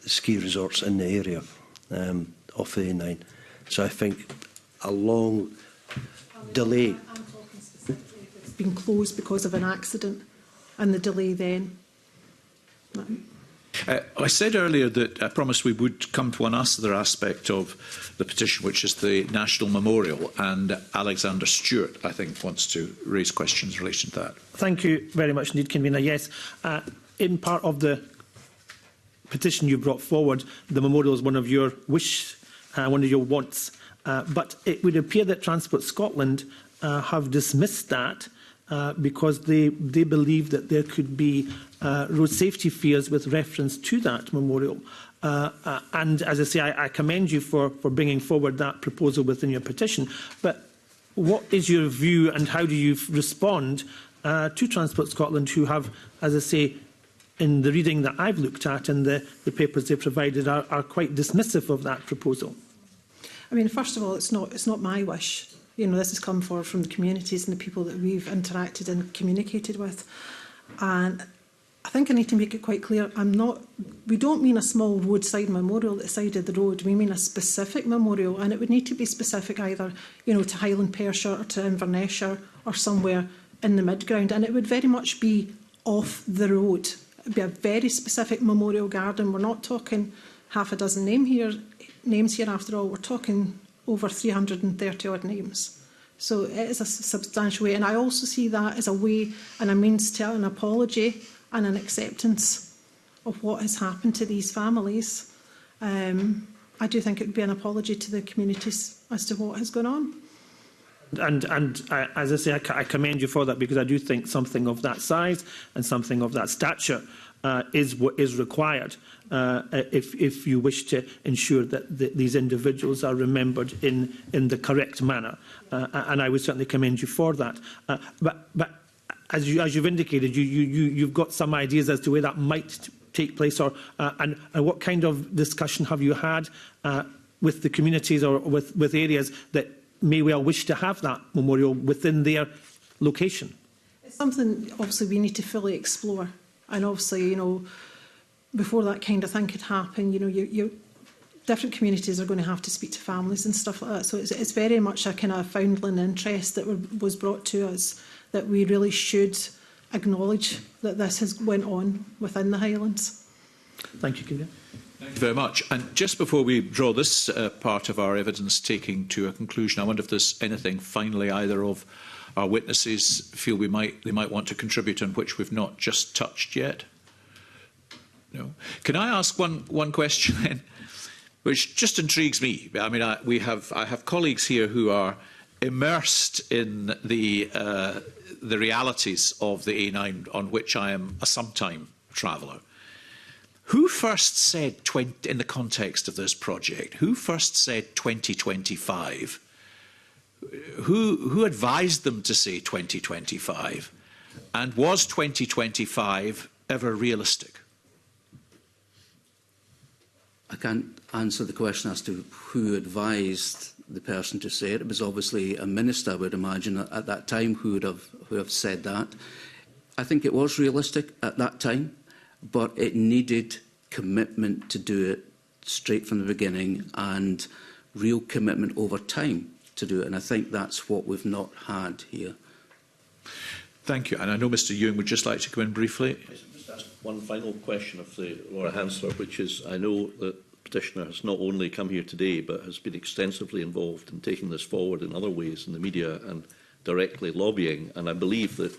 ski resorts in the area off the A9. So I think a long delay.
I'm talking specifically if it's been closed because of an accident and the delay then.
I said earlier that I promised we would come to one other aspect of the petition, which is the National Memorial, and Alexander Stewart, I think, wants to raise questions in relation to that.
Thank you very much indeed, Convener. Yes, in part of the petition you brought forward, the memorial is one of your one of your wants, but it would appear that Transport Scotland have dismissed that because they believe that there could be road safety fears with reference to that memorial. And as I say, I commend you for bringing forward that proposal within your petition. But what is your view and how do you respond to Transport Scotland, who have, as I say, in the reading that I've looked at and the papers they provided, are quite dismissive of that proposal?
I mean, first of all, it's not my wish. This has come forward from the communities and the people that we've interacted and communicated with. And I think I need to make it quite clear, we don't mean a small roadside memorial at the side of the road. We mean a specific memorial, and it would need to be specific either, to Highland Perthshire or to Inverness or somewhere in the midground. And it would very much be off the road. it'd be a very specific memorial garden. We're not talking half a dozen names here after all. We're talking over 330 odd names. So it is a substantial way. And I also see that as a way and a means to an apology and an acceptance of what has happened to these families. I do think it would be an apology to the communities as to what has gone on.
And as I say, I commend you for that, because I do think something of that size and something of that stature is what is required if you wish to ensure that these individuals are remembered in the correct manner. And I would certainly commend you for that. But as you've indicated, you've got some ideas as to where that might take place, or and what kind of discussion have you had with the communities or with areas that may well wish to have that memorial within their location?
It's something obviously we need to fully explore, and obviously, you know, before that kind of thing could happen, you know, different communities are going to have to speak to families and stuff like that. So it's very much a kind of foundling interest that was brought to us, that we really should acknowledge that this has went on within the Highlands.
Thank you, Kieran.
Thank you very much. And just before we draw this part of our evidence taking to a conclusion, I wonder if there's anything finally either of our witnesses feel they might want to contribute on which we've not just touched yet. No. Can I ask one question then, which just intrigues me? I mean, I have colleagues here who are immersed in the realities of the A9, on which I am a sometime traveller. Who first said, in the context of this project, who first said 2025? Who advised them to say 2025? And was 2025 ever realistic?
I can't answer the question as to who advised the person to say it. It was obviously a minister, I would imagine, at that time who would have said that. I think it was realistic at that time, but it needed commitment to do it straight from the beginning and real commitment over time to do it. And I think that's what we've not had here.
Thank you. And I know Mr Ewing would just like to come in briefly.
Just ask one final question of the Laura Hansler, which is, I know that the petitioner has not only come here today, but has been extensively involved in taking this forward in other ways in the media and directly lobbying. And I believe that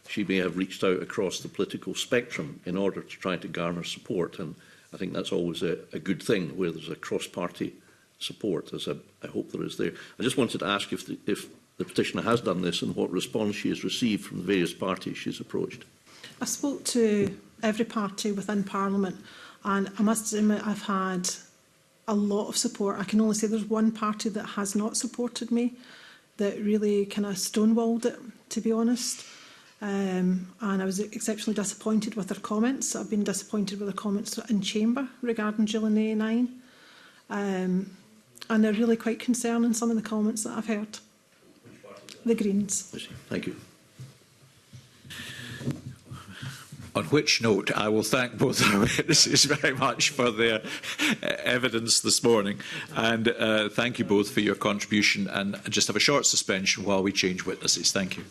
she may have reached out across the political spectrum in order to try to garner support. And I think that's always a good thing, where there's a cross-party support, as I hope there is there. I just wanted to ask if the petitioner has done this and what response she has received from the various parties she's approached.
I spoke to every party within Parliament, and I must admit I've had a lot of support. I can only say there's one party that has not supported me, that really kind of stonewalled it, to be honest. And I was exceptionally disappointed with their comments. I've been disappointed with their comments in Chamber regarding Gillen A9. And they're really quite concerning, some of the comments that I've heard. The Greens.
Thank you.
On which note, I will thank both our witnesses very much for their evidence this morning, and thank you both for your contribution, and just have a short suspension while we change witnesses. Thank you.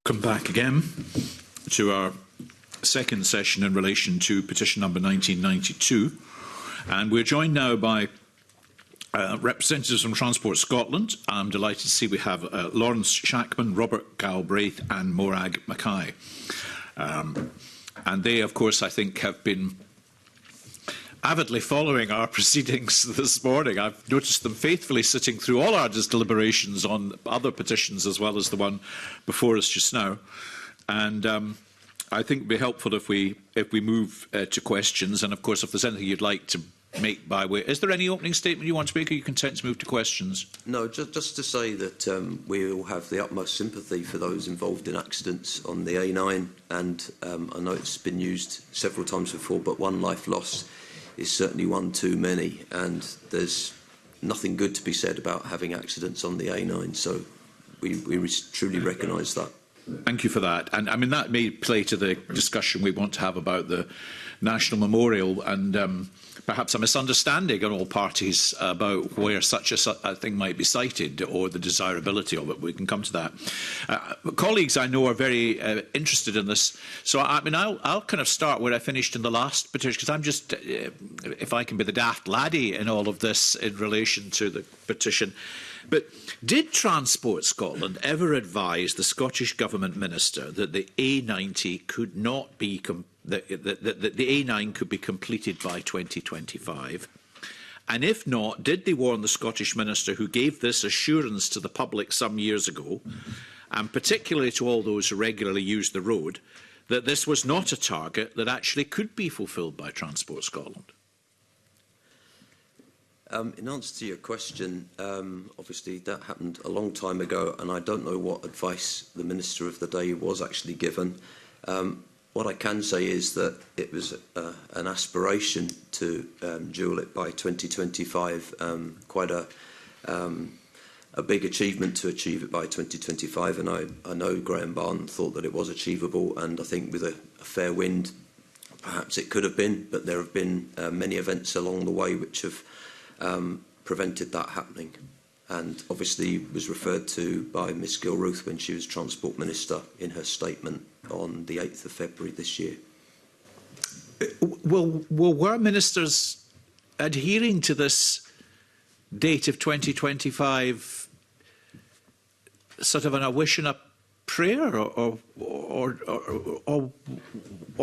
Welcome back again to our second session in relation to petition number 1992. And we're joined now by representatives from Transport Scotland. I'm delighted to see we have Lawrence Shackman, Robert Galbraith and Morag Mackay. And they, of course, I think have been avidly following our proceedings this morning. I've noticed them faithfully sitting through all our deliberations on other petitions as well as the one before us just now. And I think it would be helpful if we move to questions. And of course, if there's anything you'd like to make by way, is there any opening statement you want to make? Or are you content to move to questions?
No, just to say that we all have the utmost sympathy for those involved in accidents on the A9, and I know it's been used several times before, but one life lost is certainly one too many, and there's nothing good to be said about having accidents on the A9, so we truly recognise that.
Thank you for that. And I mean, that may play to the discussion we want to have about the National Memorial and perhaps a misunderstanding on all parties about where such a thing might be cited or the desirability of it. We can come to that. Colleagues I know are very interested in this. So, I mean, I'll kind of start where I finished in the last petition, because I'm just, if I can be the daft laddie in all of this in relation to the petition. But did Transport Scotland ever advise the Scottish Government Minister that the A90 could not be that the A9 could be completed by 2025? And if not, did they warn the Scottish Minister who gave this assurance to the public some years ago, and particularly to all those who regularly use the road, that this was not a target that actually could be fulfilled by Transport Scotland?
In answer to your question, obviously that happened a long time ago, and I don't know what advice the Minister of the day was actually given. What I can say is that it was an aspiration to dual it by 2025, quite a big achievement to achieve it by 2025, and I know Graham Barn thought that it was achievable, and I think with a fair wind, perhaps it could have been, but there have been many events along the way which have prevented that happening, and obviously was referred to by Ms Gilruth when she was Transport Minister in her statement on the 8th of February this year.
Well, were ministers adhering to this date of 2025 sort of in a wish and a prayer, or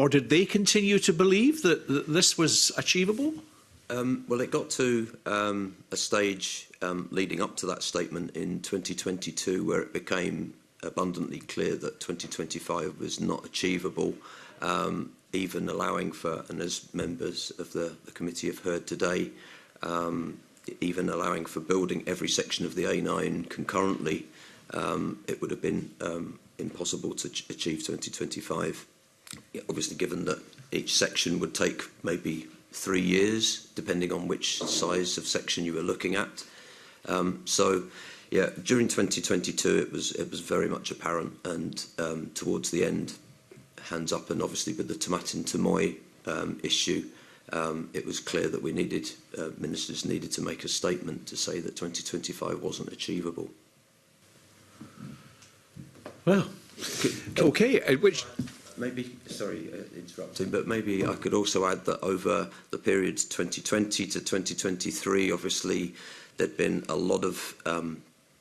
did they continue to believe that this was achievable?
Well, it got to a stage leading up to that statement in 2022 where it became abundantly clear that 2025 was not achievable, even allowing for, and as members of the committee have heard today, even allowing for building every section of the A9 concurrently, it would have been impossible to achieve 2025. Obviously, given that each section would take maybe 3 years, depending on which size of section you were looking at. So, yeah, during 2022, it was very much apparent, and towards the end, hands up, and obviously with the Tomatin Tamoy issue, it was clear that we needed ministers needed to make a statement to say that 2025 wasn't achievable.
Well, okay, which.
Maybe, sorry, interrupting, but maybe I could also add that over the period 2020 to 2023, obviously, there'd been a lot of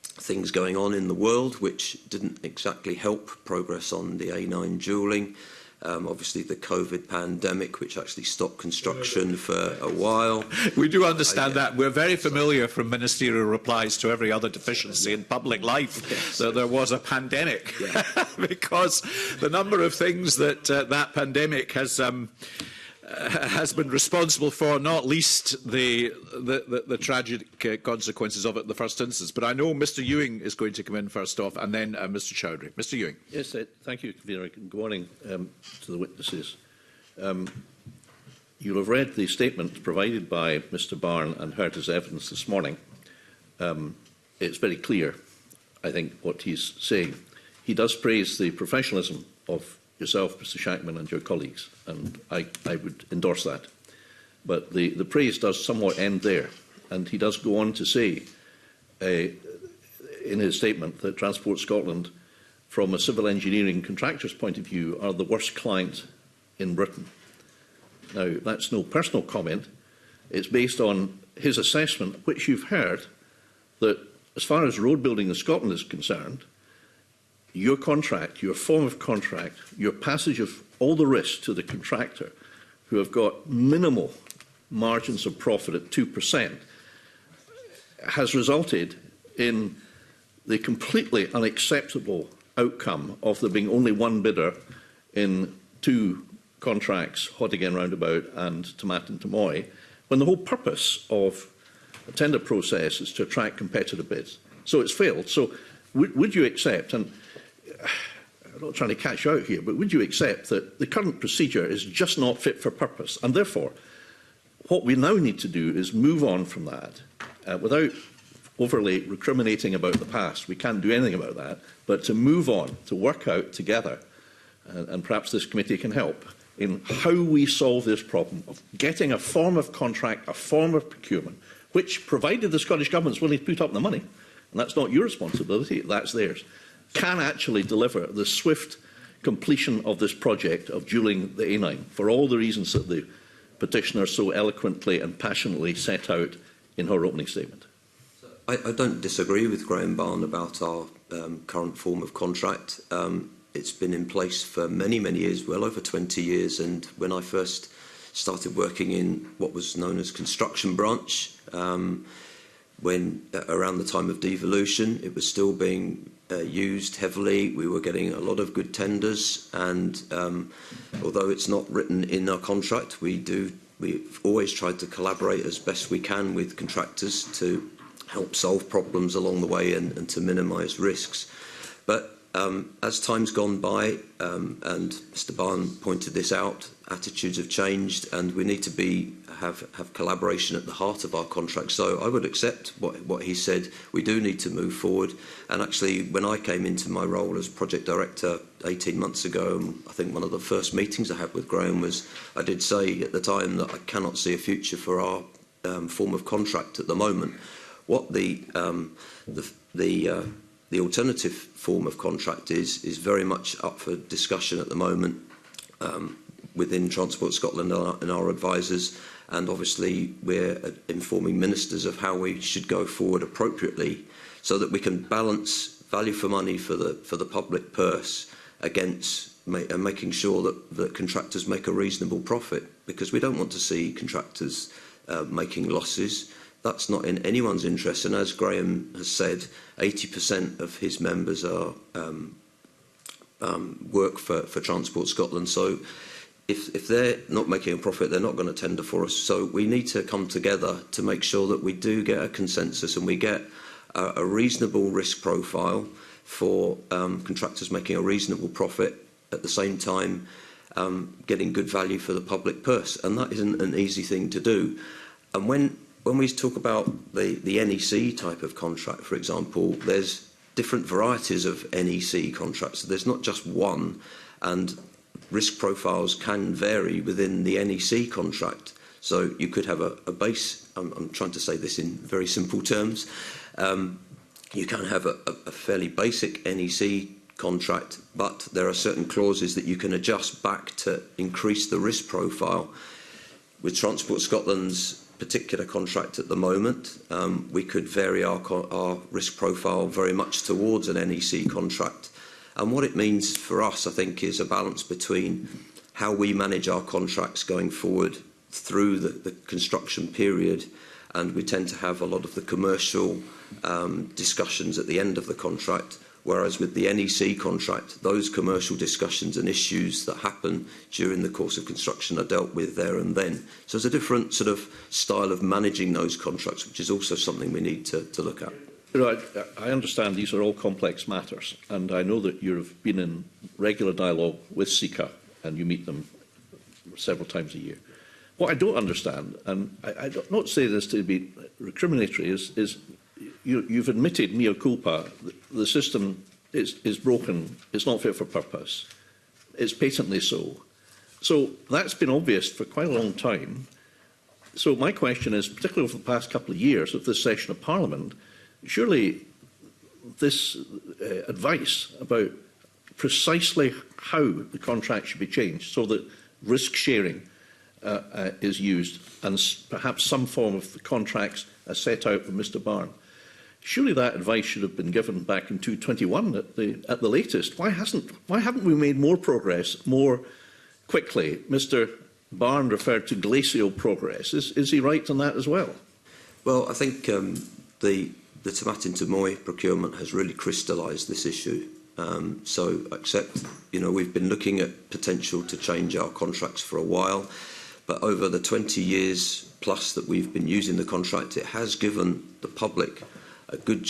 things going on in the world which didn't exactly help progress on the A9 dualling. Obviously, the COVID pandemic, which actually stopped construction for a while.
We do understand that. We're very familiar from ministerial replies to every other deficiency in public life that there was a pandemic, because the number of things that that pandemic has been responsible for, not least the tragic consequences of it in the first instance. But I know Mr Ewing is going to come in first off, and then Mr Chowdhury. Mr Ewing.
Yes, thank you, Convener. Good morning to the witnesses. You'll have read the statement provided by Mr Barn and heard his evidence this morning. It's very clear, I think, what he's saying. He does praise the professionalism of yourself, Mr Shackman, and your colleagues, and I would endorse that. But the praise does somewhat end there, and he does go on to say in his statement that Transport Scotland from a civil engineering contractor's point of view, are the worst client in Britain. Now, that's no personal comment. It's based on his assessment, which you've heard, that as far as road building in Scotland is concerned, your contract, your form of contract, your passage of all the risk to the contractor, who have got minimal margins of profit at 2%, has resulted in the completely unacceptable outcome of there being only one bidder in 2 contracts, Hot Again Roundabout and Tomatin Tamoy, when the whole purpose of a tender process is to attract competitive bids. So it's failed. So would you accept, and I'm not trying to catch you out here, but would you accept that the current procedure is just not fit for purpose? And therefore, what we now need to do is move on from that without overly recriminating about the past. We can't do anything about that, but to move on, to work out together, and perhaps this committee can help, in how we solve this problem of getting a form of contract, a form of procurement, which, provided the Scottish Government is willing to put up the money, and that's not your responsibility, that's theirs, can actually deliver the swift completion of this project of dualling the A9 for all the reasons that the petitioner so eloquently and passionately set out in her opening statement.
I don't disagree with Graham Barn about our current form of contract. It's been in place for many, many years, well over 20 years. And when I first started working in what was known as construction branch, when around the time of devolution, it was still being used heavily. We were getting a lot of good tenders, and although it's not written in our contract, we've always tried to collaborate as best we can with contractors to help solve problems along the way and to minimise risks. But as time's gone by, and Mr. Barn pointed this out, attitudes have changed, and we need to have collaboration at the heart of our contract. So I would accept what he said. We do need to move forward. And actually, when I came into my role as project director 18 months ago, I think one of the first meetings I had with Graham was, I did say at the time that I cannot see a future for our form of contract at the moment. What the alternative form of contract is very much up for discussion at the moment within Transport Scotland and our advisors, and obviously we're informing ministers of how we should go forward appropriately so that we can balance value for money for the public purse against making sure that contractors make a reasonable profit, because we don't want to see contractors making losses. That's not in anyone's interest, and as Graham has said, 80% of his members are work for Transport Scotland. So if they're not making a profit, they're not going to tender for us. So we need to come together to make sure that we do get a consensus and we get a reasonable risk profile for contractors making a reasonable profit, at the same time getting good value for the public purse. And that isn't an easy thing to do. And when we talk about the NEC type of contract, for example, there's different varieties of NEC contracts. So there's not just one, and risk profiles can vary within the NEC contract. So you could have a base, I'm trying to say this in very simple terms, you can have a fairly basic NEC contract, but there are certain clauses that you can adjust back to increase the risk profile. With Transport Scotland's particular contract at the moment, we could vary our risk profile very much towards an NEC contract. And what it means for us, I think, is a balance between how we manage our contracts going forward through the construction period, and we tend to have a lot of the commercial discussions at the end of the contract, whereas with the NEC contract, those commercial discussions and issues that happen during the course of construction are dealt with there and then. So there's a different sort of style of managing those contracts, which is also something we need to look at.
You know, I understand these are all complex matters, and I know that you've been in regular dialogue with SICA, and you meet them several times a year. What I don't understand, and I don't say this to be recriminatory, is you've admitted mea culpa, the system is broken, it's not fit for purpose, it's patently so. So that's been obvious for quite a long time. So my question is, particularly over the past couple of years of this session of Parliament, surely this advice about precisely how the contract should be changed so that risk sharing is used and perhaps some form of the contracts as set out by Mr Barn. Surely that advice should have been given back in 2021 at the latest. Why haven't we made more progress more quickly? Mr Barn referred to glacial progress. Is he right on that as well?
Well, I think the Tomatin to Moy procurement has really crystallised this issue. So, except, we've been looking at potential to change our contracts for a while, but over the 20 years plus that we've been using the contract, it has given the public a good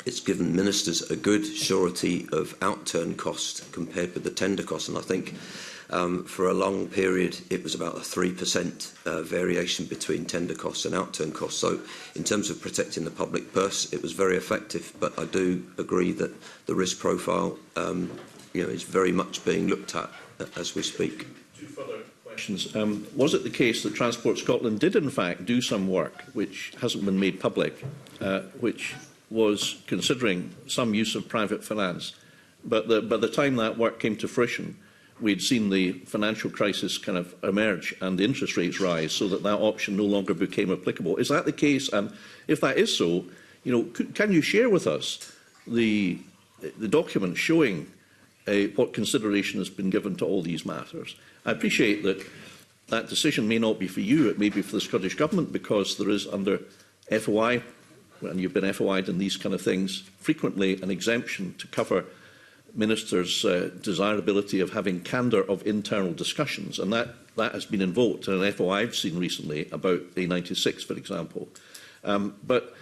it's given ministers a good surety of outturn cost compared with the tender cost. And I think for a long period it was about a 3% variation between tender costs and outturn costs. So in terms of protecting the public purse, it was very effective. But I do agree that the risk profile is very much being looked at as we speak.
Two further questions. Was it the case that Transport Scotland did in fact do some work which hasn't been made public, which was considering some use of private finance, but by the time that work came to fruition, we'd seen the financial crisis kind of emerge and the interest rates rise, so that option no longer became applicable? Is that the case? And if that is so, can you share with us the document showing what consideration has been given to all these matters? I appreciate that decision may not be for you, it may be for the Scottish Government, because there is under FOI, and you've been FOI'd in these kind of things, frequently an exemption to cover ministers' desirability of having candour of internal discussions, and that has been invoked in an FOI I've seen recently about A96, for example. But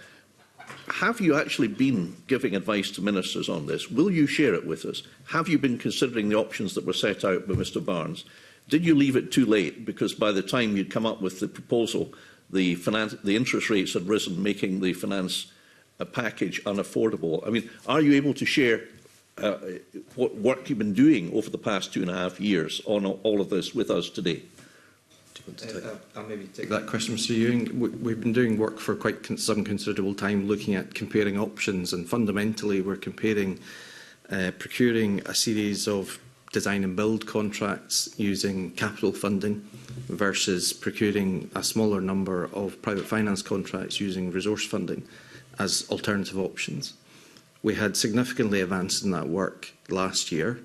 have you actually been giving advice to ministers on this? Will you share it with us? Have you been considering the options that were set out by Mr Barnes? Did you leave it too late? Because by the time you'd come up with the proposal, the interest rates had risen, making the finance package unaffordable. I mean, are you able to share what work you've been doing over the past 2.5 years on all of this with us today?
I'll maybe take that question, Mr Ewing. We've been doing work for quite some considerable time, looking at comparing options, and fundamentally we're comparing procuring a series of design and build contracts using capital funding versus procuring a smaller number of private finance contracts using resource funding as alternative options. We had significantly advanced in that work last year,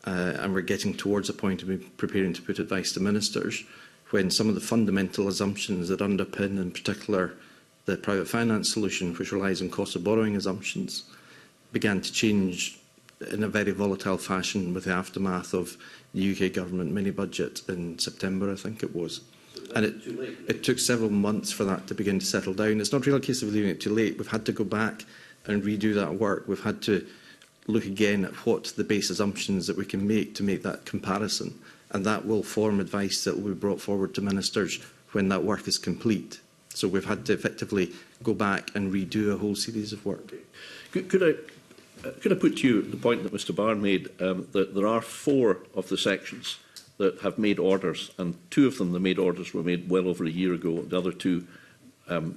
and we're getting towards a point of preparing to put advice to ministers when some of the fundamental assumptions that underpin, in particular, the private finance solution, which relies on cost of borrowing assumptions, began to change in a very volatile fashion with the aftermath of the UK government mini-budget in September, I think it was. And it took several months for that to begin to settle down. It's not really a case of leaving it too late. We've had to go back and redo that work. We've had to look again at what the base assumptions that we can make to make that comparison. And that will form advice that will be brought forward to ministers when that work is complete. So we've had to effectively go back and redo a whole series of work.
Could I put to you the point that Mr Barr made, that there are 4 of the sections that have made orders, and 2 of them, the made orders, were made well over a year ago, the other 2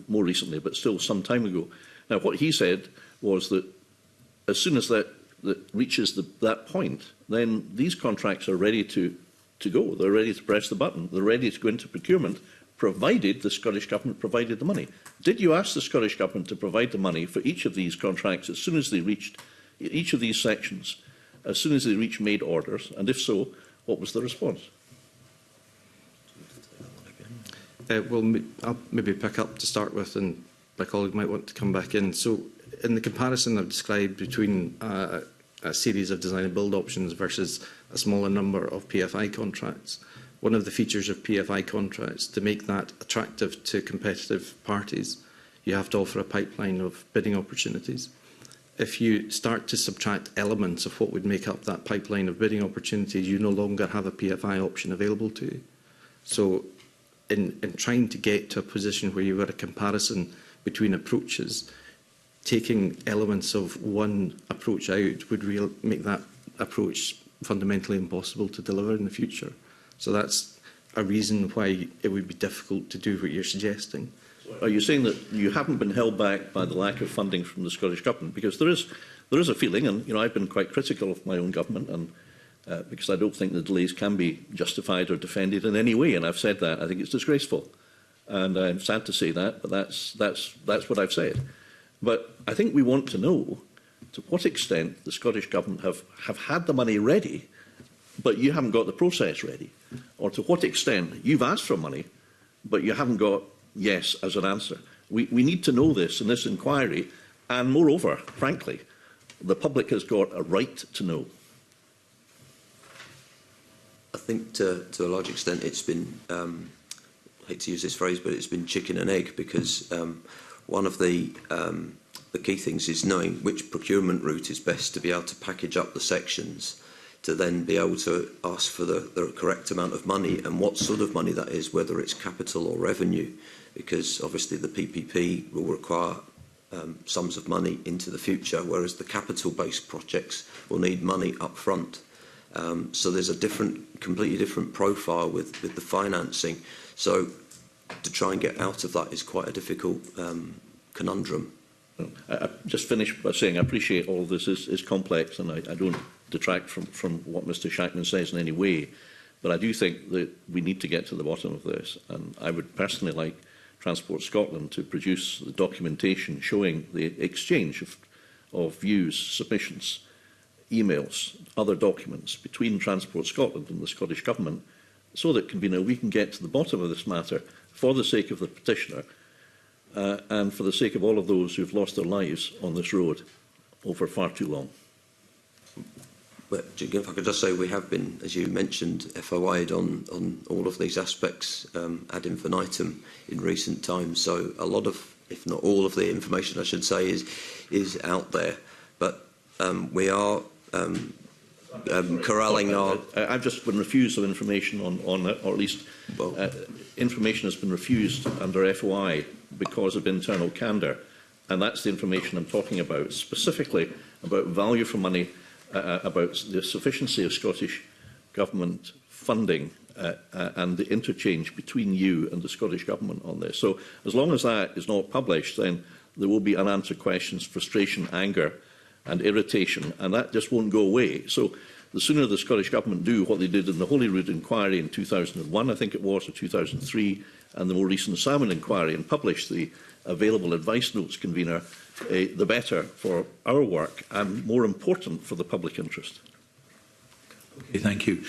more recently, but still some time ago. Now, what he said was that as soon as that reaches that point, then these contracts are ready to go. They're ready to press the button. They're ready to go into procurement, provided the Scottish Government provided the money. Did you ask the Scottish Government to provide the money for each of these contracts as soon as they reached each of these sections, as soon as they reached made orders? And if so, what was the response?
Well, I'll maybe pick up to start with, and my colleague might want to come back in. So, in the comparison I've described between a series of design and build options versus a smaller number of PFI contracts, one of the features of PFI contracts, to make that attractive to competitive parties, you have to offer a pipeline of bidding opportunities. If you start to subtract elements of what would make up that pipeline of bidding opportunities, you no longer have a PFI option available to you. So in trying to get to a position where you've got a comparison between approaches, taking elements of one approach out would make that approach fundamentally impossible to deliver in the future. So that's a reason why it would be difficult to do what you're suggesting. Are you saying that you haven't been held back by the lack of funding from the Scottish Government? Because there
there is a feeling, and I've been quite critical of my own government, and because I don't think the delays can be justified or defended in any way, and I've said that. I think it's disgraceful, and I'm sad to say that, but that's what I've said. But I think we want to know to what extent the Scottish Government have had the money ready, but you haven't got the process ready, or to what extent you've asked for money, but you haven't got yes as an answer. We need to know this in this inquiry, and moreover, frankly, the public has got a right to know.
I think to a large extent it's been, I hate to use this phrase, but it's been chicken and egg, because one of the key things is knowing which procurement route is best to be able to package up the sections, to then be able to ask for the correct amount of money and what sort of money that is, whether it's capital or revenue, because obviously the PPP will require sums of money into the future, whereas the capital-based projects will need money up front. So there's a completely different profile with the financing. So to try and get out of that is quite a difficult conundrum.
I just finish by saying I appreciate all this is complex, and I don't detract from what Mr Shackman says in any way, but I do think that we need to get to the bottom of this, and I would personally like Transport Scotland to produce the documentation showing the exchange of views, submissions, emails, other documents between Transport Scotland and the Scottish Government, so that we can get to the bottom of this matter for the sake of the petitioner and for the sake of all of those who have lost their lives on this road over far too long.
But if I could just say, we have been, as you mentioned, FOI'd on all of these aspects ad infinitum in recent times. So a lot of, if not all of the information, I should say, is out there. But we are corralling our...
I've just been refused some information on it, or at least information has been refused under FOI because of internal candour. And that's the information I'm talking about, specifically about value for money, about the sufficiency of Scottish Government funding and the interchange between you and the Scottish Government on this. So as long as that is not published, then there will be unanswered questions, frustration, anger and irritation, and that just won't go away. So the sooner the Scottish Government do what they did in the Holyrood inquiry in 2001, I think it was, or 2003, and the more recent Salmon inquiry, and publish the available advice notes, convener, the better for our work and more important for the public interest.
Okay, thank you.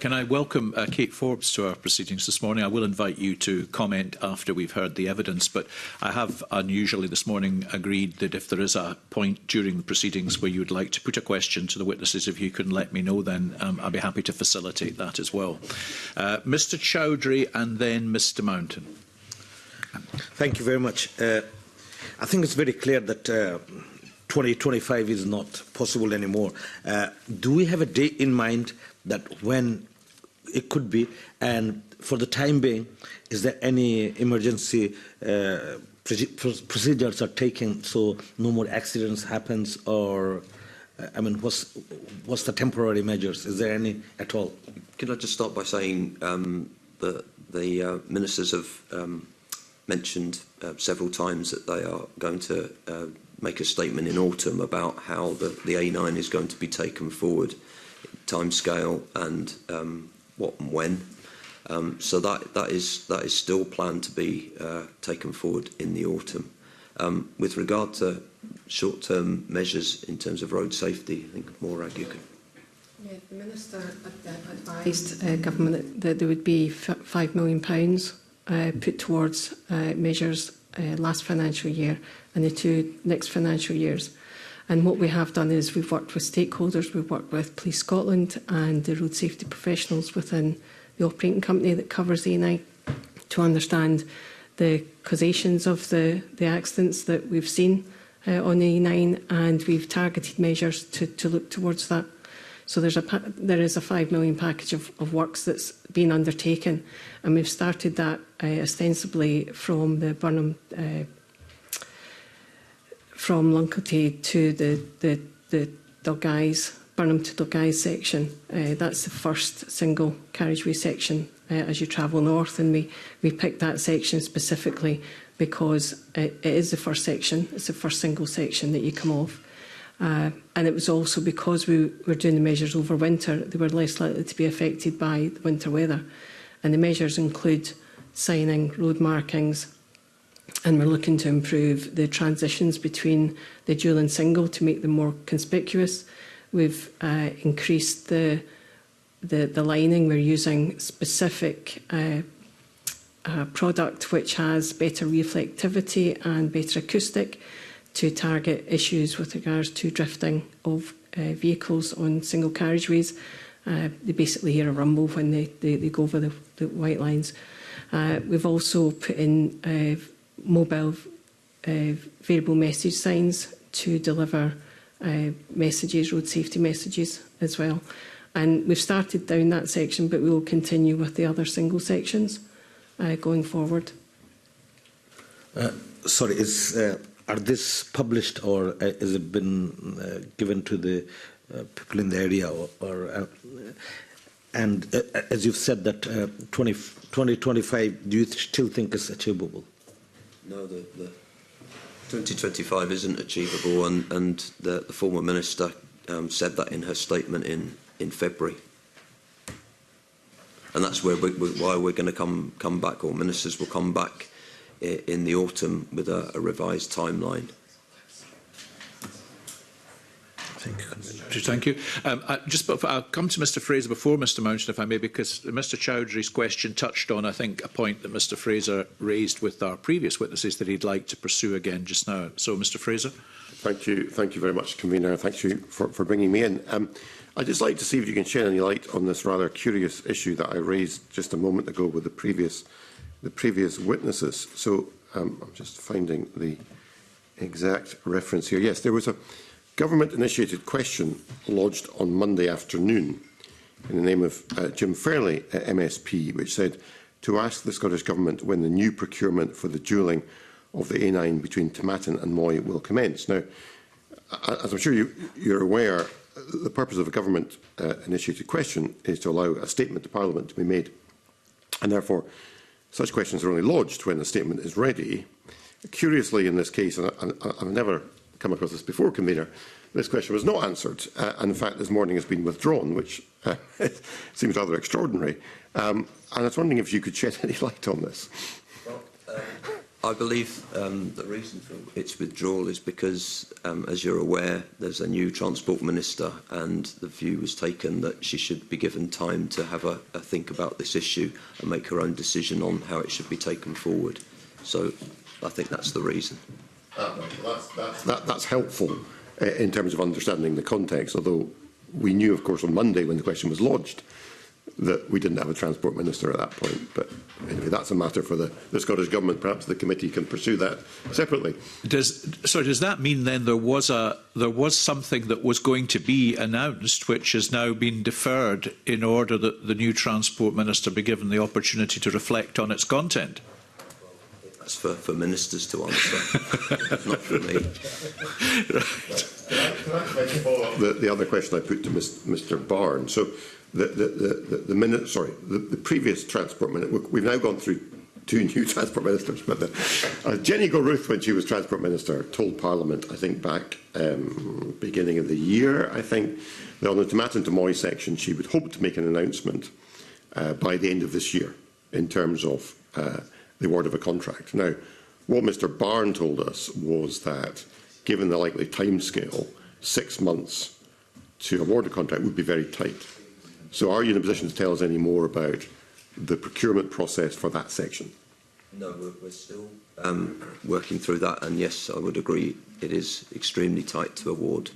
Can I welcome Kate Forbes to our proceedings this morning? I will invite you to comment after we've heard the evidence, but I have unusually this morning agreed that if there is a point during the proceedings where you would like to put a question to the witnesses, if you can let me know, then I'll be happy to facilitate that as well. Mr Chowdhury and then Mr Mountain.
Thank you very much. I think it's very clear that 2025 is not possible anymore. Do we have a date in mind that when it could be? And for the time being, is there any emergency procedures are taken so no more accidents happens? Or, I mean, what's the temporary measures? Is there any at all?
Can I just start by saying that the ministers have mentioned several times that they are going to make a statement in autumn about how the A9 is going to be taken forward, timescale and what and when. So that is still planned to be taken forward in the autumn. With regard to short-term measures in terms of road safety, I think Morag, you could.
Yeah, the Minister advised Government that there would be £5 million put towards measures last financial year and the 2 next financial years. And what we have done is we've worked with stakeholders, we've worked with Police Scotland and the road safety professionals within the operating company that covers the A9 to understand the causations of the accidents that we've seen on the A9, and we've targeted measures to look towards that. So there is a £5 million package of works that's been undertaken, and we've started that ostensibly from the Burnham, from Lunkelty to the Dalguise, Burnham to Dalguise section. That's the first single carriageway section as you travel north, and we picked that section specifically because it is the first section, it's the first single section that you come off. And it was also because we were doing the measures over winter, they were less likely to be affected by the winter weather. And the measures include signing road markings, and we're looking to improve the transitions between the dual and single to make them more conspicuous. We've increased the lining. We're using specific product which has better reflectivity and better acoustic to target issues with regards to drifting of vehicles on single carriageways. They basically hear a rumble when they go over the white lines. We've also put in mobile variable message signs to deliver messages, road safety messages as well. And we've started down that section, but we will continue with the other single sections going forward.
Sorry, are this published, or has it been given to the people in the area? And as you've said that 2025, do you still think it's achievable?
No, the 2025 isn't achievable, and the former minister said that in her statement in February. And that's why we're going to come back, or ministers will come back in the autumn with a revised timeline.
Thank you. I'll come to Mr Fraser before Mr Mountain, if I may, because Mr Chowdhury's question touched on, I think, a point that Mr Fraser raised with our previous witnesses that he'd like to pursue again just now. So, Mr Fraser.
Thank you very much, Convener. Thank you for bringing me in. I'd just like to see if you can shed any light on this rather curious issue that I raised just a moment ago with the previous witnesses. So I'm just finding the exact reference here. Yes, there was a government-initiated question lodged on Monday afternoon in the name of Jim Fairley, MSP, which said to ask the Scottish Government when the new procurement for the dualling of the A9 between Tomatin and Moy will commence. Now, as I'm sure you're aware, the purpose of a government-initiated question is to allow a statement to Parliament to be made, and therefore such questions are only lodged when the statement is ready. Curiously, in this case, and I've never come across this before, Convener, this question was not answered, and in fact this morning has been withdrawn, which seems rather extraordinary. And I was wondering if you could shed any light on this.
Well, I believe the reason for its withdrawal is because, as you're aware, there's a new Transport Minister, and the view was taken that she should be given time to have a think about this issue and make her own decision on how it should be taken forward. So I think that's the reason.
That's helpful in terms of understanding the context, although we knew, of course, on Monday when the question was lodged that we didn't have a Transport Minister at that point. But anyway, that's a matter for the Scottish Government. Perhaps the committee can pursue that separately.
Does that mean then there was something that was going to be announced which has now been deferred in order that the new Transport Minister be given the opportunity to reflect on its content?
That's for ministers to answer, not for me.
The other question I put to Mr Barnes. So the previous Transport Minister, we've now gone through two new Transport Ministers, but Jenny Go-Ruth, when she was Transport Minister, told Parliament, I think back beginning of the year, I think, that on the Tomatin to Moy section she would hope to make an announcement by the end of this year in terms of the award of a contract. Now, what Mr Barn told us was that, given the likely timescale, 6 months to award a contract would be very tight. So are you in a position to tell us any more about the procurement process for that section?
No, we're still working through that, and yes, I would agree it is extremely tight to award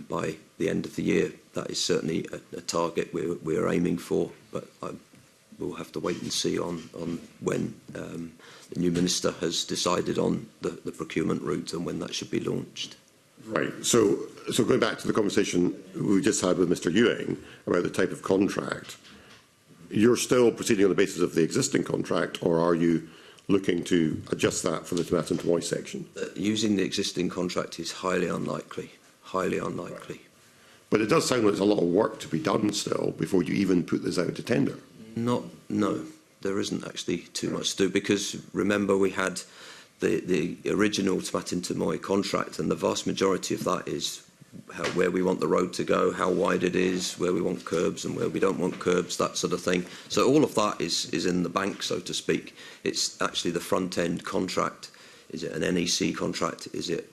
by the end of the year. That is certainly a target we're aiming for, but we'll have to wait and see on when the new minister has decided on the procurement route and when that should be launched.
Right. So going back to the conversation we just had with Mr Ewing about the type of contract, you're still proceeding on the basis of the existing contract, or are you looking to adjust that for the Tomatin to Moy section?
Using the existing contract is highly unlikely. Highly unlikely.
Right. But it does sound like there's a lot of work to be done still before you even put this out to tender.
No, there isn't actually too much to do, because remember we had the original Tomatin to Moy contract, and the vast majority of that is where we want the road to go, how wide it is, where we want curbs and where we don't want curbs, that sort of thing. So all of that is in the bank, so to speak. It's actually the front-end contract. Is it an NEC contract? Is it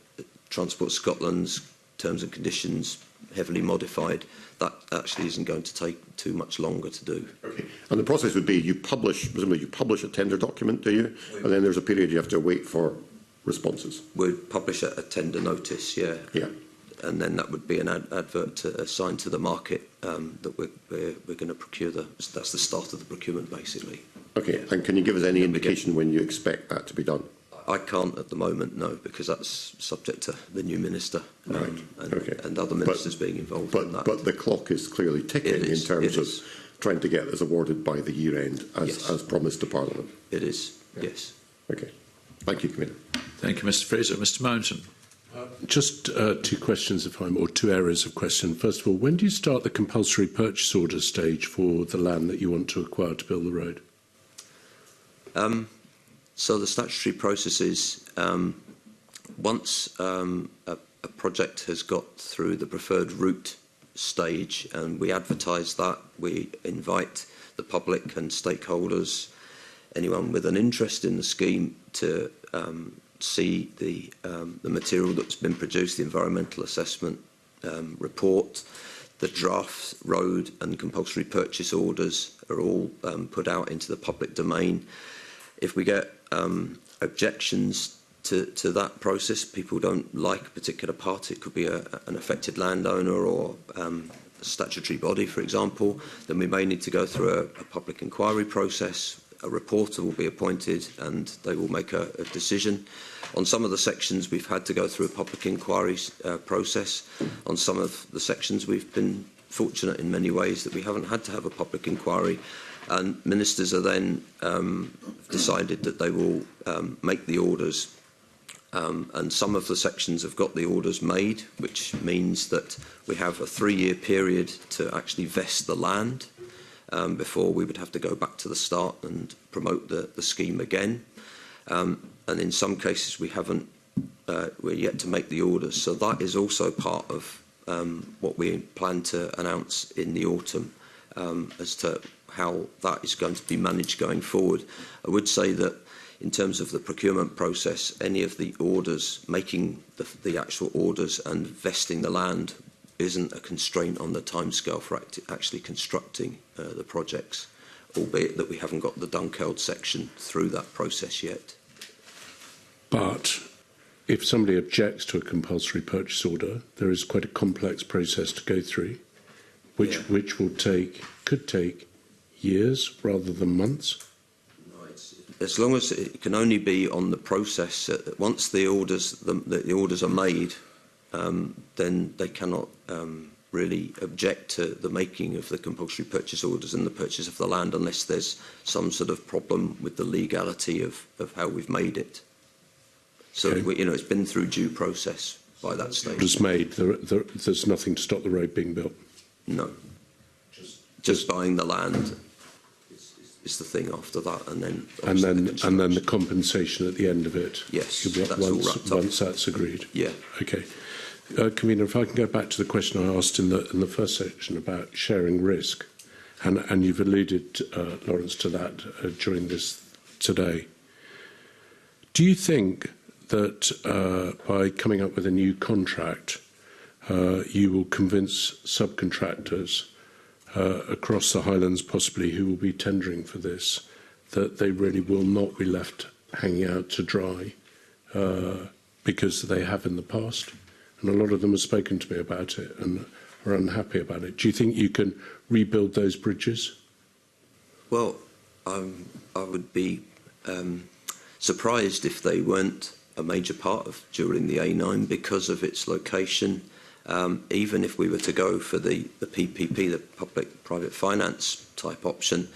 Transport Scotland's terms and conditions heavily modified? That actually isn't going to take too much longer to do.
Okay. And the process would be presumably you publish a tender document, do you? And then there's a period you have to wait for responses.
We'd publish a tender notice, yeah.
Yeah.
And then that would be an advert assigned to the market that we're going to procure. That's the start of the procurement, basically.
Okay. And can you give us any indication when you expect that to be done?
I can't at the moment, no, because that's subject to the new minister and other ministers being involved in that.
But the clock is clearly ticking in terms of trying to get this awarded by the year end, as promised to Parliament.
It is, yes.
Okay. Thank you, Commissioner.
Thank you, Mr. Fraser. Mr. Mountain.
Just two questions, or two areas of question. First of all, when do you start the compulsory purchase order stage for the land that you want to acquire to build the road?
So the statutory process is once a project has got through the preferred route stage, and we advertise that, we invite the public and stakeholders, anyone with an interest in the scheme, to see the material that's been produced, the environmental assessment report. The draft road and compulsory purchase orders are all put out into the public domain. If we get objections to that process, people don't like a particular part, it could be an affected landowner or a statutory body, for example, then we may need to go through a public inquiry process. A reporter will be appointed and they will make a decision. On some of the sections we've had to go through a public inquiry process. On some of the sections we've been fortunate in many ways that we haven't had to have a public inquiry. And ministers are then decided that they will make the orders. And some of the sections have got the orders made, which means that we have a 3-year period to actually vest the land before we would have to go back to the start and promote the scheme again. And in some cases we haven't, we're yet to make the orders. So that is also part of what we plan to announce in the autumn as to how that is going to be managed going forward. I would say that in terms of the procurement process, any of the orders, making the actual orders and vesting the land isn't a constraint on the timescale for actually constructing the projects, albeit that we haven't got the Dunkeld section through that process yet.
But if somebody objects to a compulsory purchase order, there is quite a complex process to go through, which could take years rather than months.
No, as long as it can only be on the process. Once the orders are made, then they cannot really object to the making of the compulsory purchase orders and the purchase of the land unless there's some sort of problem with the legality of how we've made it. So, okay. It's been through due process by that stage.
It was made. There's nothing to stop the road being built? No.
Just buying the land is the thing after that, and then
the compensation at the end of it.
Yes,
once that's agreed.
Yeah.
Okay. Convener, if I can go back to the question I asked in the first section about sharing risk, and you've alluded, Lawrence, to that during this today. Do you think that by coming up with a new contract, you will convince subcontractors across the Highlands, possibly, who will be tendering for this, that they really will not be left hanging out to dry because they have in the past? And a lot of them have spoken to me about it and are unhappy about it. Do you think you can rebuild those bridges?
Well, I would be surprised if they weren't a major part of during the A9 because of its location. Even if we were to go for the PPP, the public-private finance type option,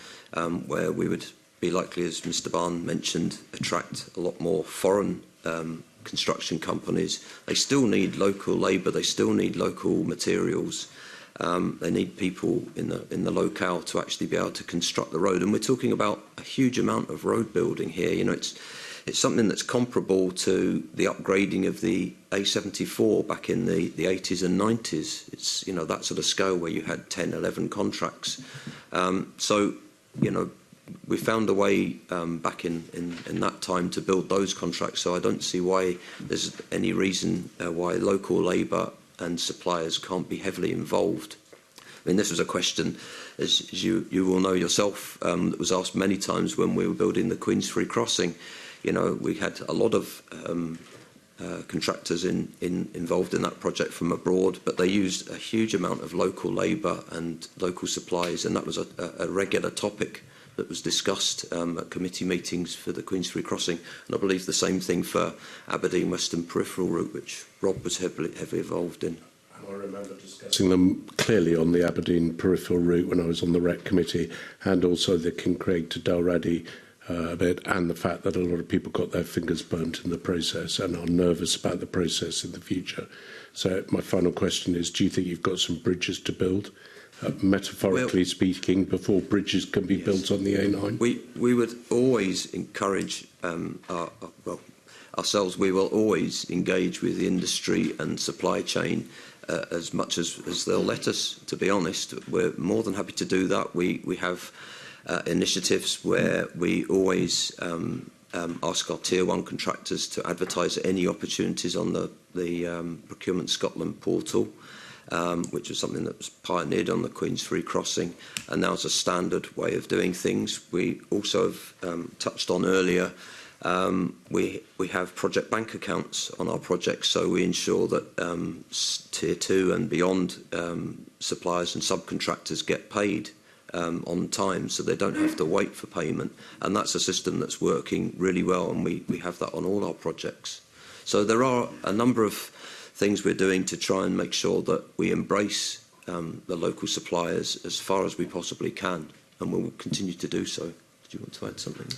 where we would be likely, as Mr Barn mentioned, attract a lot more foreign construction companies. They still need local labour, they still need local materials. They need people in the locale to actually be able to construct the road. And we're talking about a huge amount of road building here. it's something that's comparable to the upgrading of the A74 back in the 80s and 90s. It's, you know, that sort of scale where you had 10, 11 contracts. So, you know, we found a way back in that time to build those contracts. So I don't see why there's any reason why local labour and suppliers can't be heavily involved. I mean, this was a question, as you will know yourself, that was asked many times when we were building the Queensferry Crossing. You know, we had a lot of contractors involved in that project from abroad, but they used a huge amount of local labour and local supplies, and that was a regular topic that was discussed at committee meetings for the Queensferry Crossing. And I believe the same thing for Aberdeen Western Peripheral Route, which Rob was heavily involved in.
I remember discussing them clearly on the Aberdeen Peripheral Route when I was on the REC committee, and also the Kincraig to Dalradi bit, and the fact that a lot of people got their fingers burnt in the process and are nervous about the process in the future. So my final question is, do you think you've got some bridges to build, metaphorically speaking, before bridges can be built on the A9?
We would always encourage ourselves. We will always engage with the industry and supply chain as much as they'll let us, to be honest. We're more than happy to do that. We have initiatives where we always ask our Tier 1 contractors to advertise any opportunities on the Procurement Scotland portal, which was something that was pioneered on the Queensferry Crossing, and now it's a standard way of doing things. We also have touched on earlier, we have project bank accounts on our projects, so we ensure that Tier 2 and beyond suppliers and subcontractors get paid on time, so they don't have to wait for payment. And that's a system that's working really well, and we have that on all our projects. So there are a number of things we're doing to try and make sure that we embrace the local suppliers as far as we possibly can, and we will continue to do so. Do you want to add something?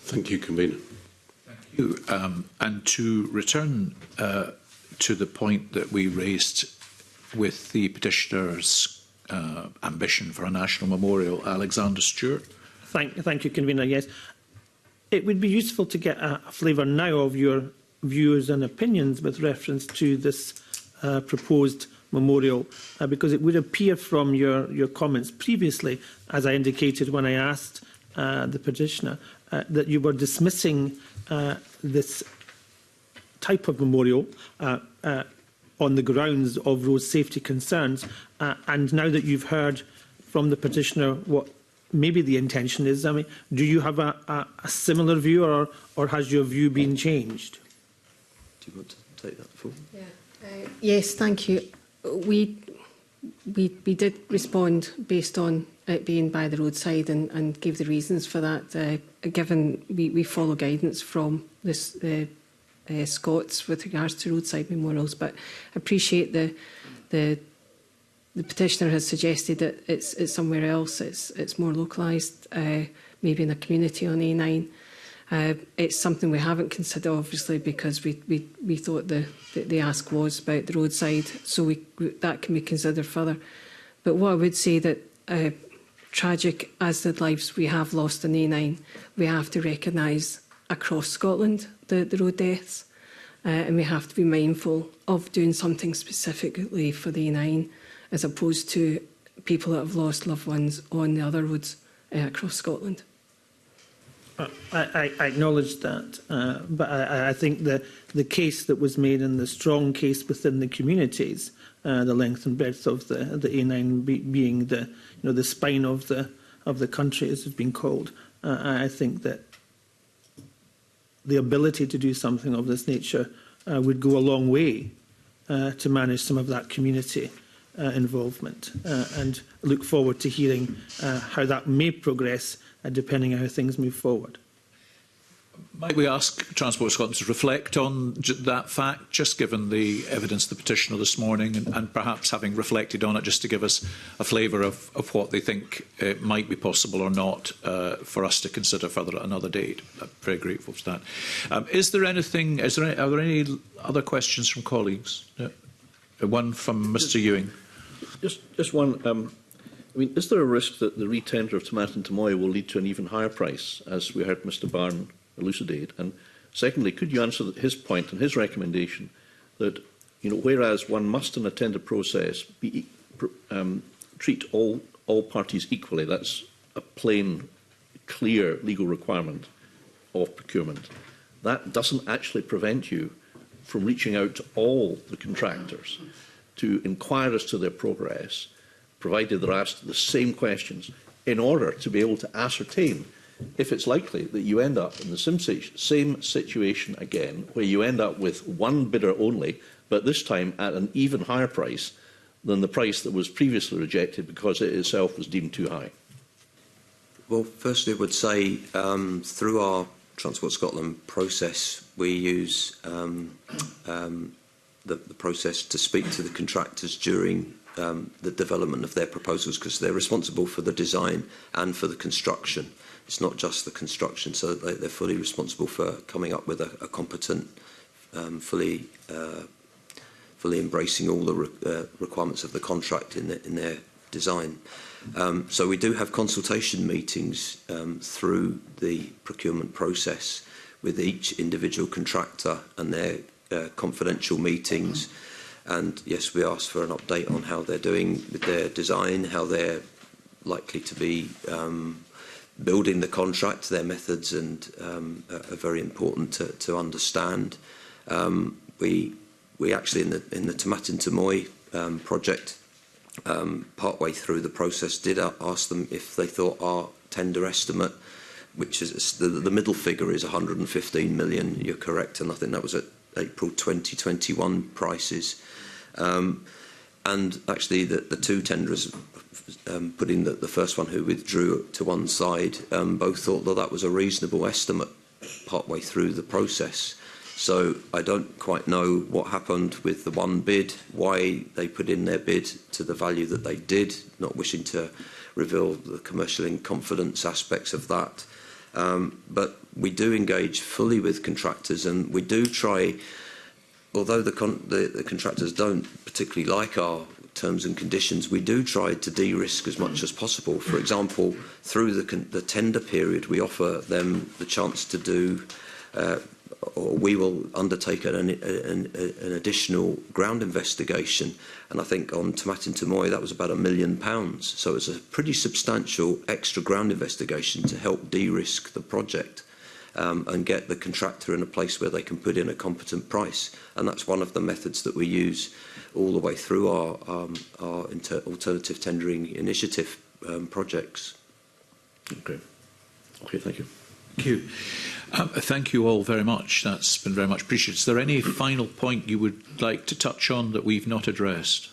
Thank you, Convener.
Thank you. And to return to the point that we raised with the petitioner's ambition for a national memorial, Alexander Stewart.
Thank you, Convener. Yes, it would be useful to get a flavour now of your views and opinions with reference to this proposed memorial, because it would appear from your comments previously, as I indicated when I asked the petitioner, that you were dismissing this type of memorial on the grounds of road safety concerns, and now that you've heard from the petitioner what maybe the intention is, I mean, do you have a similar view, or has your view been changed?
Do you want to take that forward?
Yeah. Yes, thank you. We did respond based on it being by the roadside and gave the reasons for that, given we follow guidance from this Scots with regards to roadside memorials. But I appreciate the petitioner has suggested that it's somewhere else, it's more localised, maybe in a community on A9. It's something we haven't considered, obviously, because we thought the ask was about the roadside, so that can be considered further. But what I would say that tragic as the lives we have lost on A9, we have to recognise across Scotland the road deaths, and we have to be mindful of doing something specifically for the A9 as opposed to people that have lost loved ones on the other roads across Scotland.
I acknowledge that, but I think the case that was made and the strong case within the communities, the length and breadth of the A9 being the spine of the country, as it's been called, I think that the ability to do something of this nature would go a long way to manage some of that community involvement, and look forward to hearing how that may progress depending on how things move forward.
Might we ask Transport Scotland to reflect on that fact, just given the evidence of the petitioner this morning, and perhaps having reflected on it, just to give us a flavour of what they think might be possible or not for us to consider further at another date. I'm very grateful for that. Are there any other questions from colleagues? One from Mr. Ewing.
Just one. I mean, is there a risk that the re-tender of Tomatin Tamoy will lead to an even higher price, as we heard Mr. Barn elucidate? And secondly, could you answer his point and his recommendation that, whereas one must in a tender process treat all parties equally, that's a plain, clear legal requirement of procurement, that doesn't actually prevent you from reaching out to all the contractors to inquire as to their progress, provided they're asked the same questions, in order to be able to ascertain if it's likely that you end up in the same situation again, where you end up with one bidder only, but this time at an even higher price than the price that was previously rejected because it itself was deemed too high?
Well, firstly, I would say through our Transport Scotland process, we use the process to speak to the contractors during the development of their proposals, because they're responsible for the design and for the construction. It's not just the construction, so they're fully responsible for coming up with a competent, fully embracing all the requirements of the contract in their design. So we do have consultation meetings through the procurement process with each individual contractor, and their confidential meetings. And yes, we ask for an update on how they're doing with their design, how they're likely to be building the contract, their methods, and are very important to understand. We actually in the Tomatin Tamoy project, partway through the process, did ask them if they thought our tender estimate, which is the middle figure is 115 million. You're correct, and I think that was at April 2021 prices. And actually, the two tenderers, putting the first one who withdrew to one side, both thought that was a reasonable estimate partway through the process. So I don't quite know what happened with the one bid, why they put in their bid to the value that they did, not wishing to reveal the commercial in confidence aspects of that. But we do engage fully with contractors, and we do try, although the contractors don't particularly like our terms and conditions, we do try to de-risk as much as possible. For example, through the tender period, we offer them the chance to do, or we will undertake an additional ground investigation. And I think on Tomatin Tamoy that was about £1 million. So it's a pretty substantial extra ground investigation to help de-risk the project and get the contractor in a place where they can put in a competent price. And that's one of the methods that we use all the way through our alternative tendering initiative projects.
Okay, thank you.
Thank you. Thank you all very much. That's been very much appreciated. Is there any final point you would like to touch on that we've not addressed?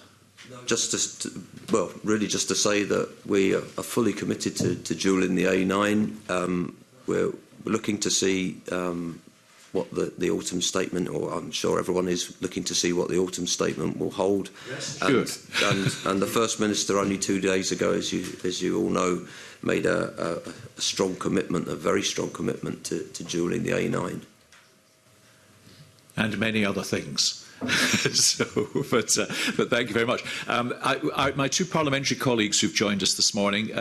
Just to say that we are fully committed to dualling the A9. We're looking to see what the autumn statement, or I'm sure everyone is looking to see what the autumn statement will hold.
Yes,
and the First Minister only 2 days ago, as you all know, made a strong commitment, a very strong commitment to dualling the A9.
And many other things. But thank you very much. My two parliamentary colleagues who've joined us this morning,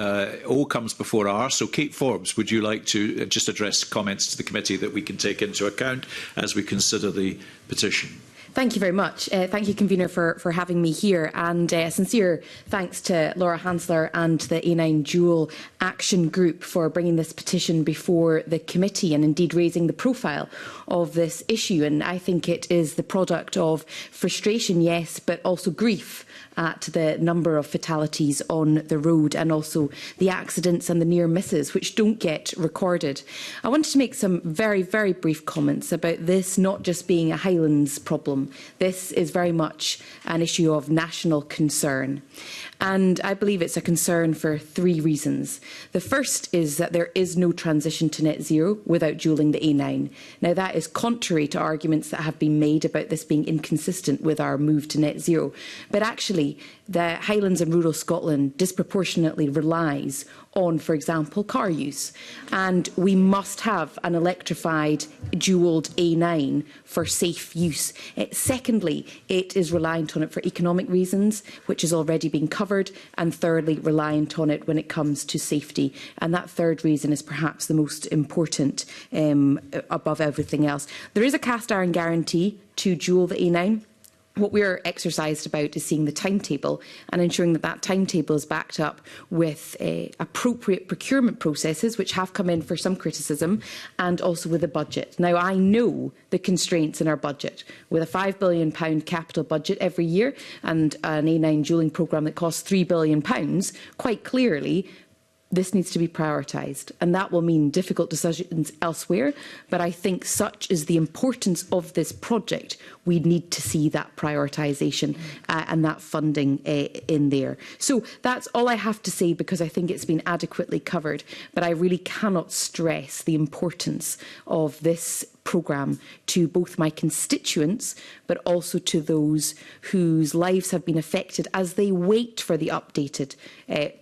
all comes before R. So Kate Forbes, would you like to just address comments to the committee that we can take into account as we consider the petition?
Thank you very much. Thank you, Convener, for having me here. And sincere thanks to Laura Hansler and the A9 Dual Action Group for bringing this petition before the committee and indeed raising the profile of this issue. And I think it is the product of frustration, yes, but also grief at the number of fatalities on the road, and also the accidents and the near misses which don't get recorded. I wanted to make some very, very brief comments about this not just being a Highlands problem. This is very much an issue of national concern. And I believe it's a concern for 3 reasons. The first is that there is no transition to net zero without dualling the A9. Now, that is contrary to arguments that have been made about this being inconsistent with our move to net zero. But actually, today, the Highlands and rural Scotland disproportionately relies on, for example, car use. And we must have an electrified dualled A9 for safe use. Secondly, it is reliant on it for economic reasons, which has already been covered, and thirdly, reliant on it when it comes to safety. And that third reason is perhaps the most important above everything else. There is a cast iron guarantee to dual the A9. What we're exercised about is seeing the timetable and ensuring that that timetable is backed up with appropriate procurement processes, which have come in for some criticism, and also with a budget. Now, I know the constraints in our budget. With a £5 billion capital budget every year and an A9 dualling programme that costs £3 billion, quite clearly, this needs to be prioritised, and that will mean difficult decisions elsewhere. But I think such is the importance of this project, we need to see that prioritisation and that funding in there. So that's all I have to say, because I think it's been adequately covered. But I really cannot stress the importance of this programme to both my constituents, but also to those whose lives have been affected as they wait for the updated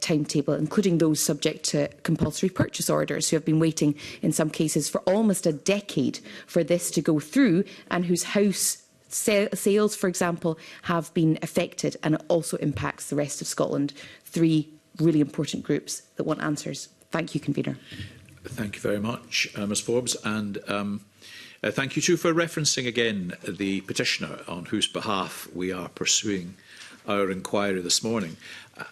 timetable, including those subject to compulsory purchase orders, who have been waiting in some cases for almost a decade for this to go through, and whose house sales, for example, have been affected, and it also impacts the rest of Scotland. Three really important groups that want answers. Thank you, Convener.
Thank you very much, Ms Forbes. And thank you too for referencing again the petitioner on whose behalf we are pursuing our inquiry this morning.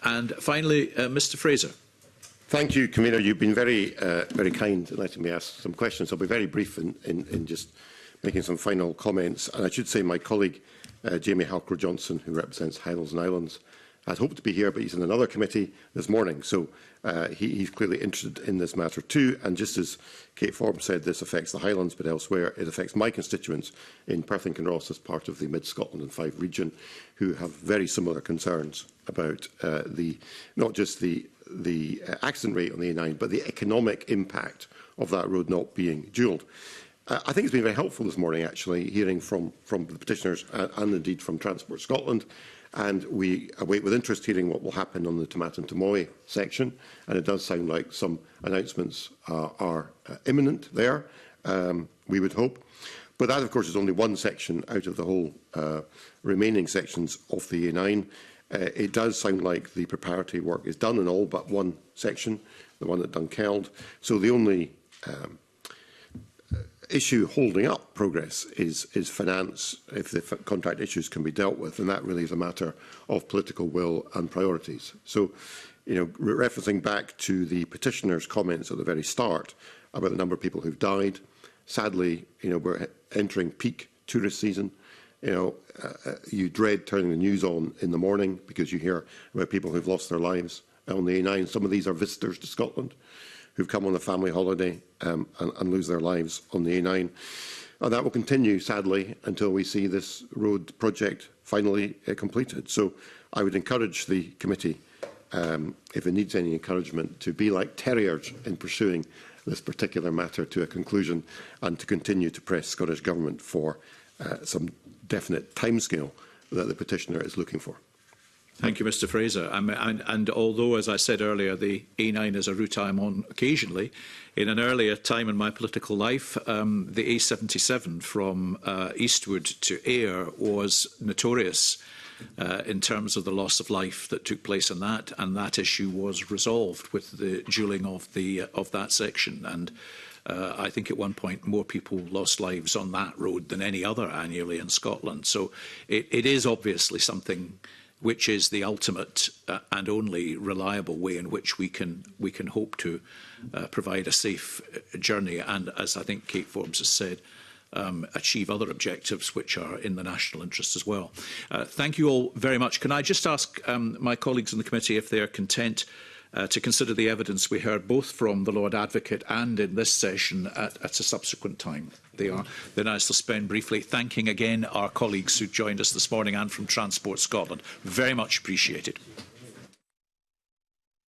And finally, Mr Fraser.
Thank you, Convener. You've been very kind in letting me ask some questions. I'll be very brief in just making some final comments. And I should say my colleague, Jamie Halcrow-Johnson, who represents Highlands and Islands, had hoped to be here, but he's in another committee this morning. So he's clearly interested in this matter too. And just as Kate Forbes said, this affects the Highlands, but elsewhere it affects my constituents in Perth and Kinross as part of the Mid-Scotland and Fife region, who have very similar concerns about not just the accident rate on the A9, but the economic impact of that road not being dualled. I think it's been very helpful this morning, actually, hearing from the petitioners and indeed from Transport Scotland. And we await with interest hearing what will happen on the Tomatin-Tomoe section. And it does sound like some announcements are imminent there, we would hope. But that, of course, is only one section out of the whole remaining sections of the A9. It does sound like the preparatory work is done in all but one section, the one at Dunkeld. So the only issue holding up progress is finance, if the contract issues can be dealt with, and that really is a matter of political will and priorities. So, referencing back to the petitioner's comments at the very start about the number of people who've died, sadly, we're entering peak tourist season. You dread turning the news on in the morning because you hear about people who've lost their lives on the A9. Some of these are visitors to Scotland who've come on a family holiday and lose their lives on the A9. And that will continue, sadly, until we see this road project finally completed. So I would encourage the committee, if it needs any encouragement, to be like terriers in pursuing this particular matter to a conclusion and to continue to press Scottish Government for some definite timescale that the petitioner is looking for.
Thank you, Mr Fraser. And although, as I said earlier, the A9 is a route I'm on occasionally, in an earlier time in my political life, the A77 from Eastwood to Ayr was notorious in terms of the loss of life that took place in that, and that issue was resolved with the dualling of that section. And I think at one point more people lost lives on that road than any other annually in Scotland. So it is obviously something which is the ultimate and only reliable way in which we can hope to provide a safe journey and, as I think Kate Forbes has said, achieve other objectives which are in the national interest as well. Thank you all very much. Can I just ask my colleagues in the committee if they are content to consider the evidence we heard both from the Lord Advocate and in this session at a subsequent time? They are. Then I shall spend briefly thanking again our colleagues who joined us this morning and from Transport Scotland. Very much appreciated.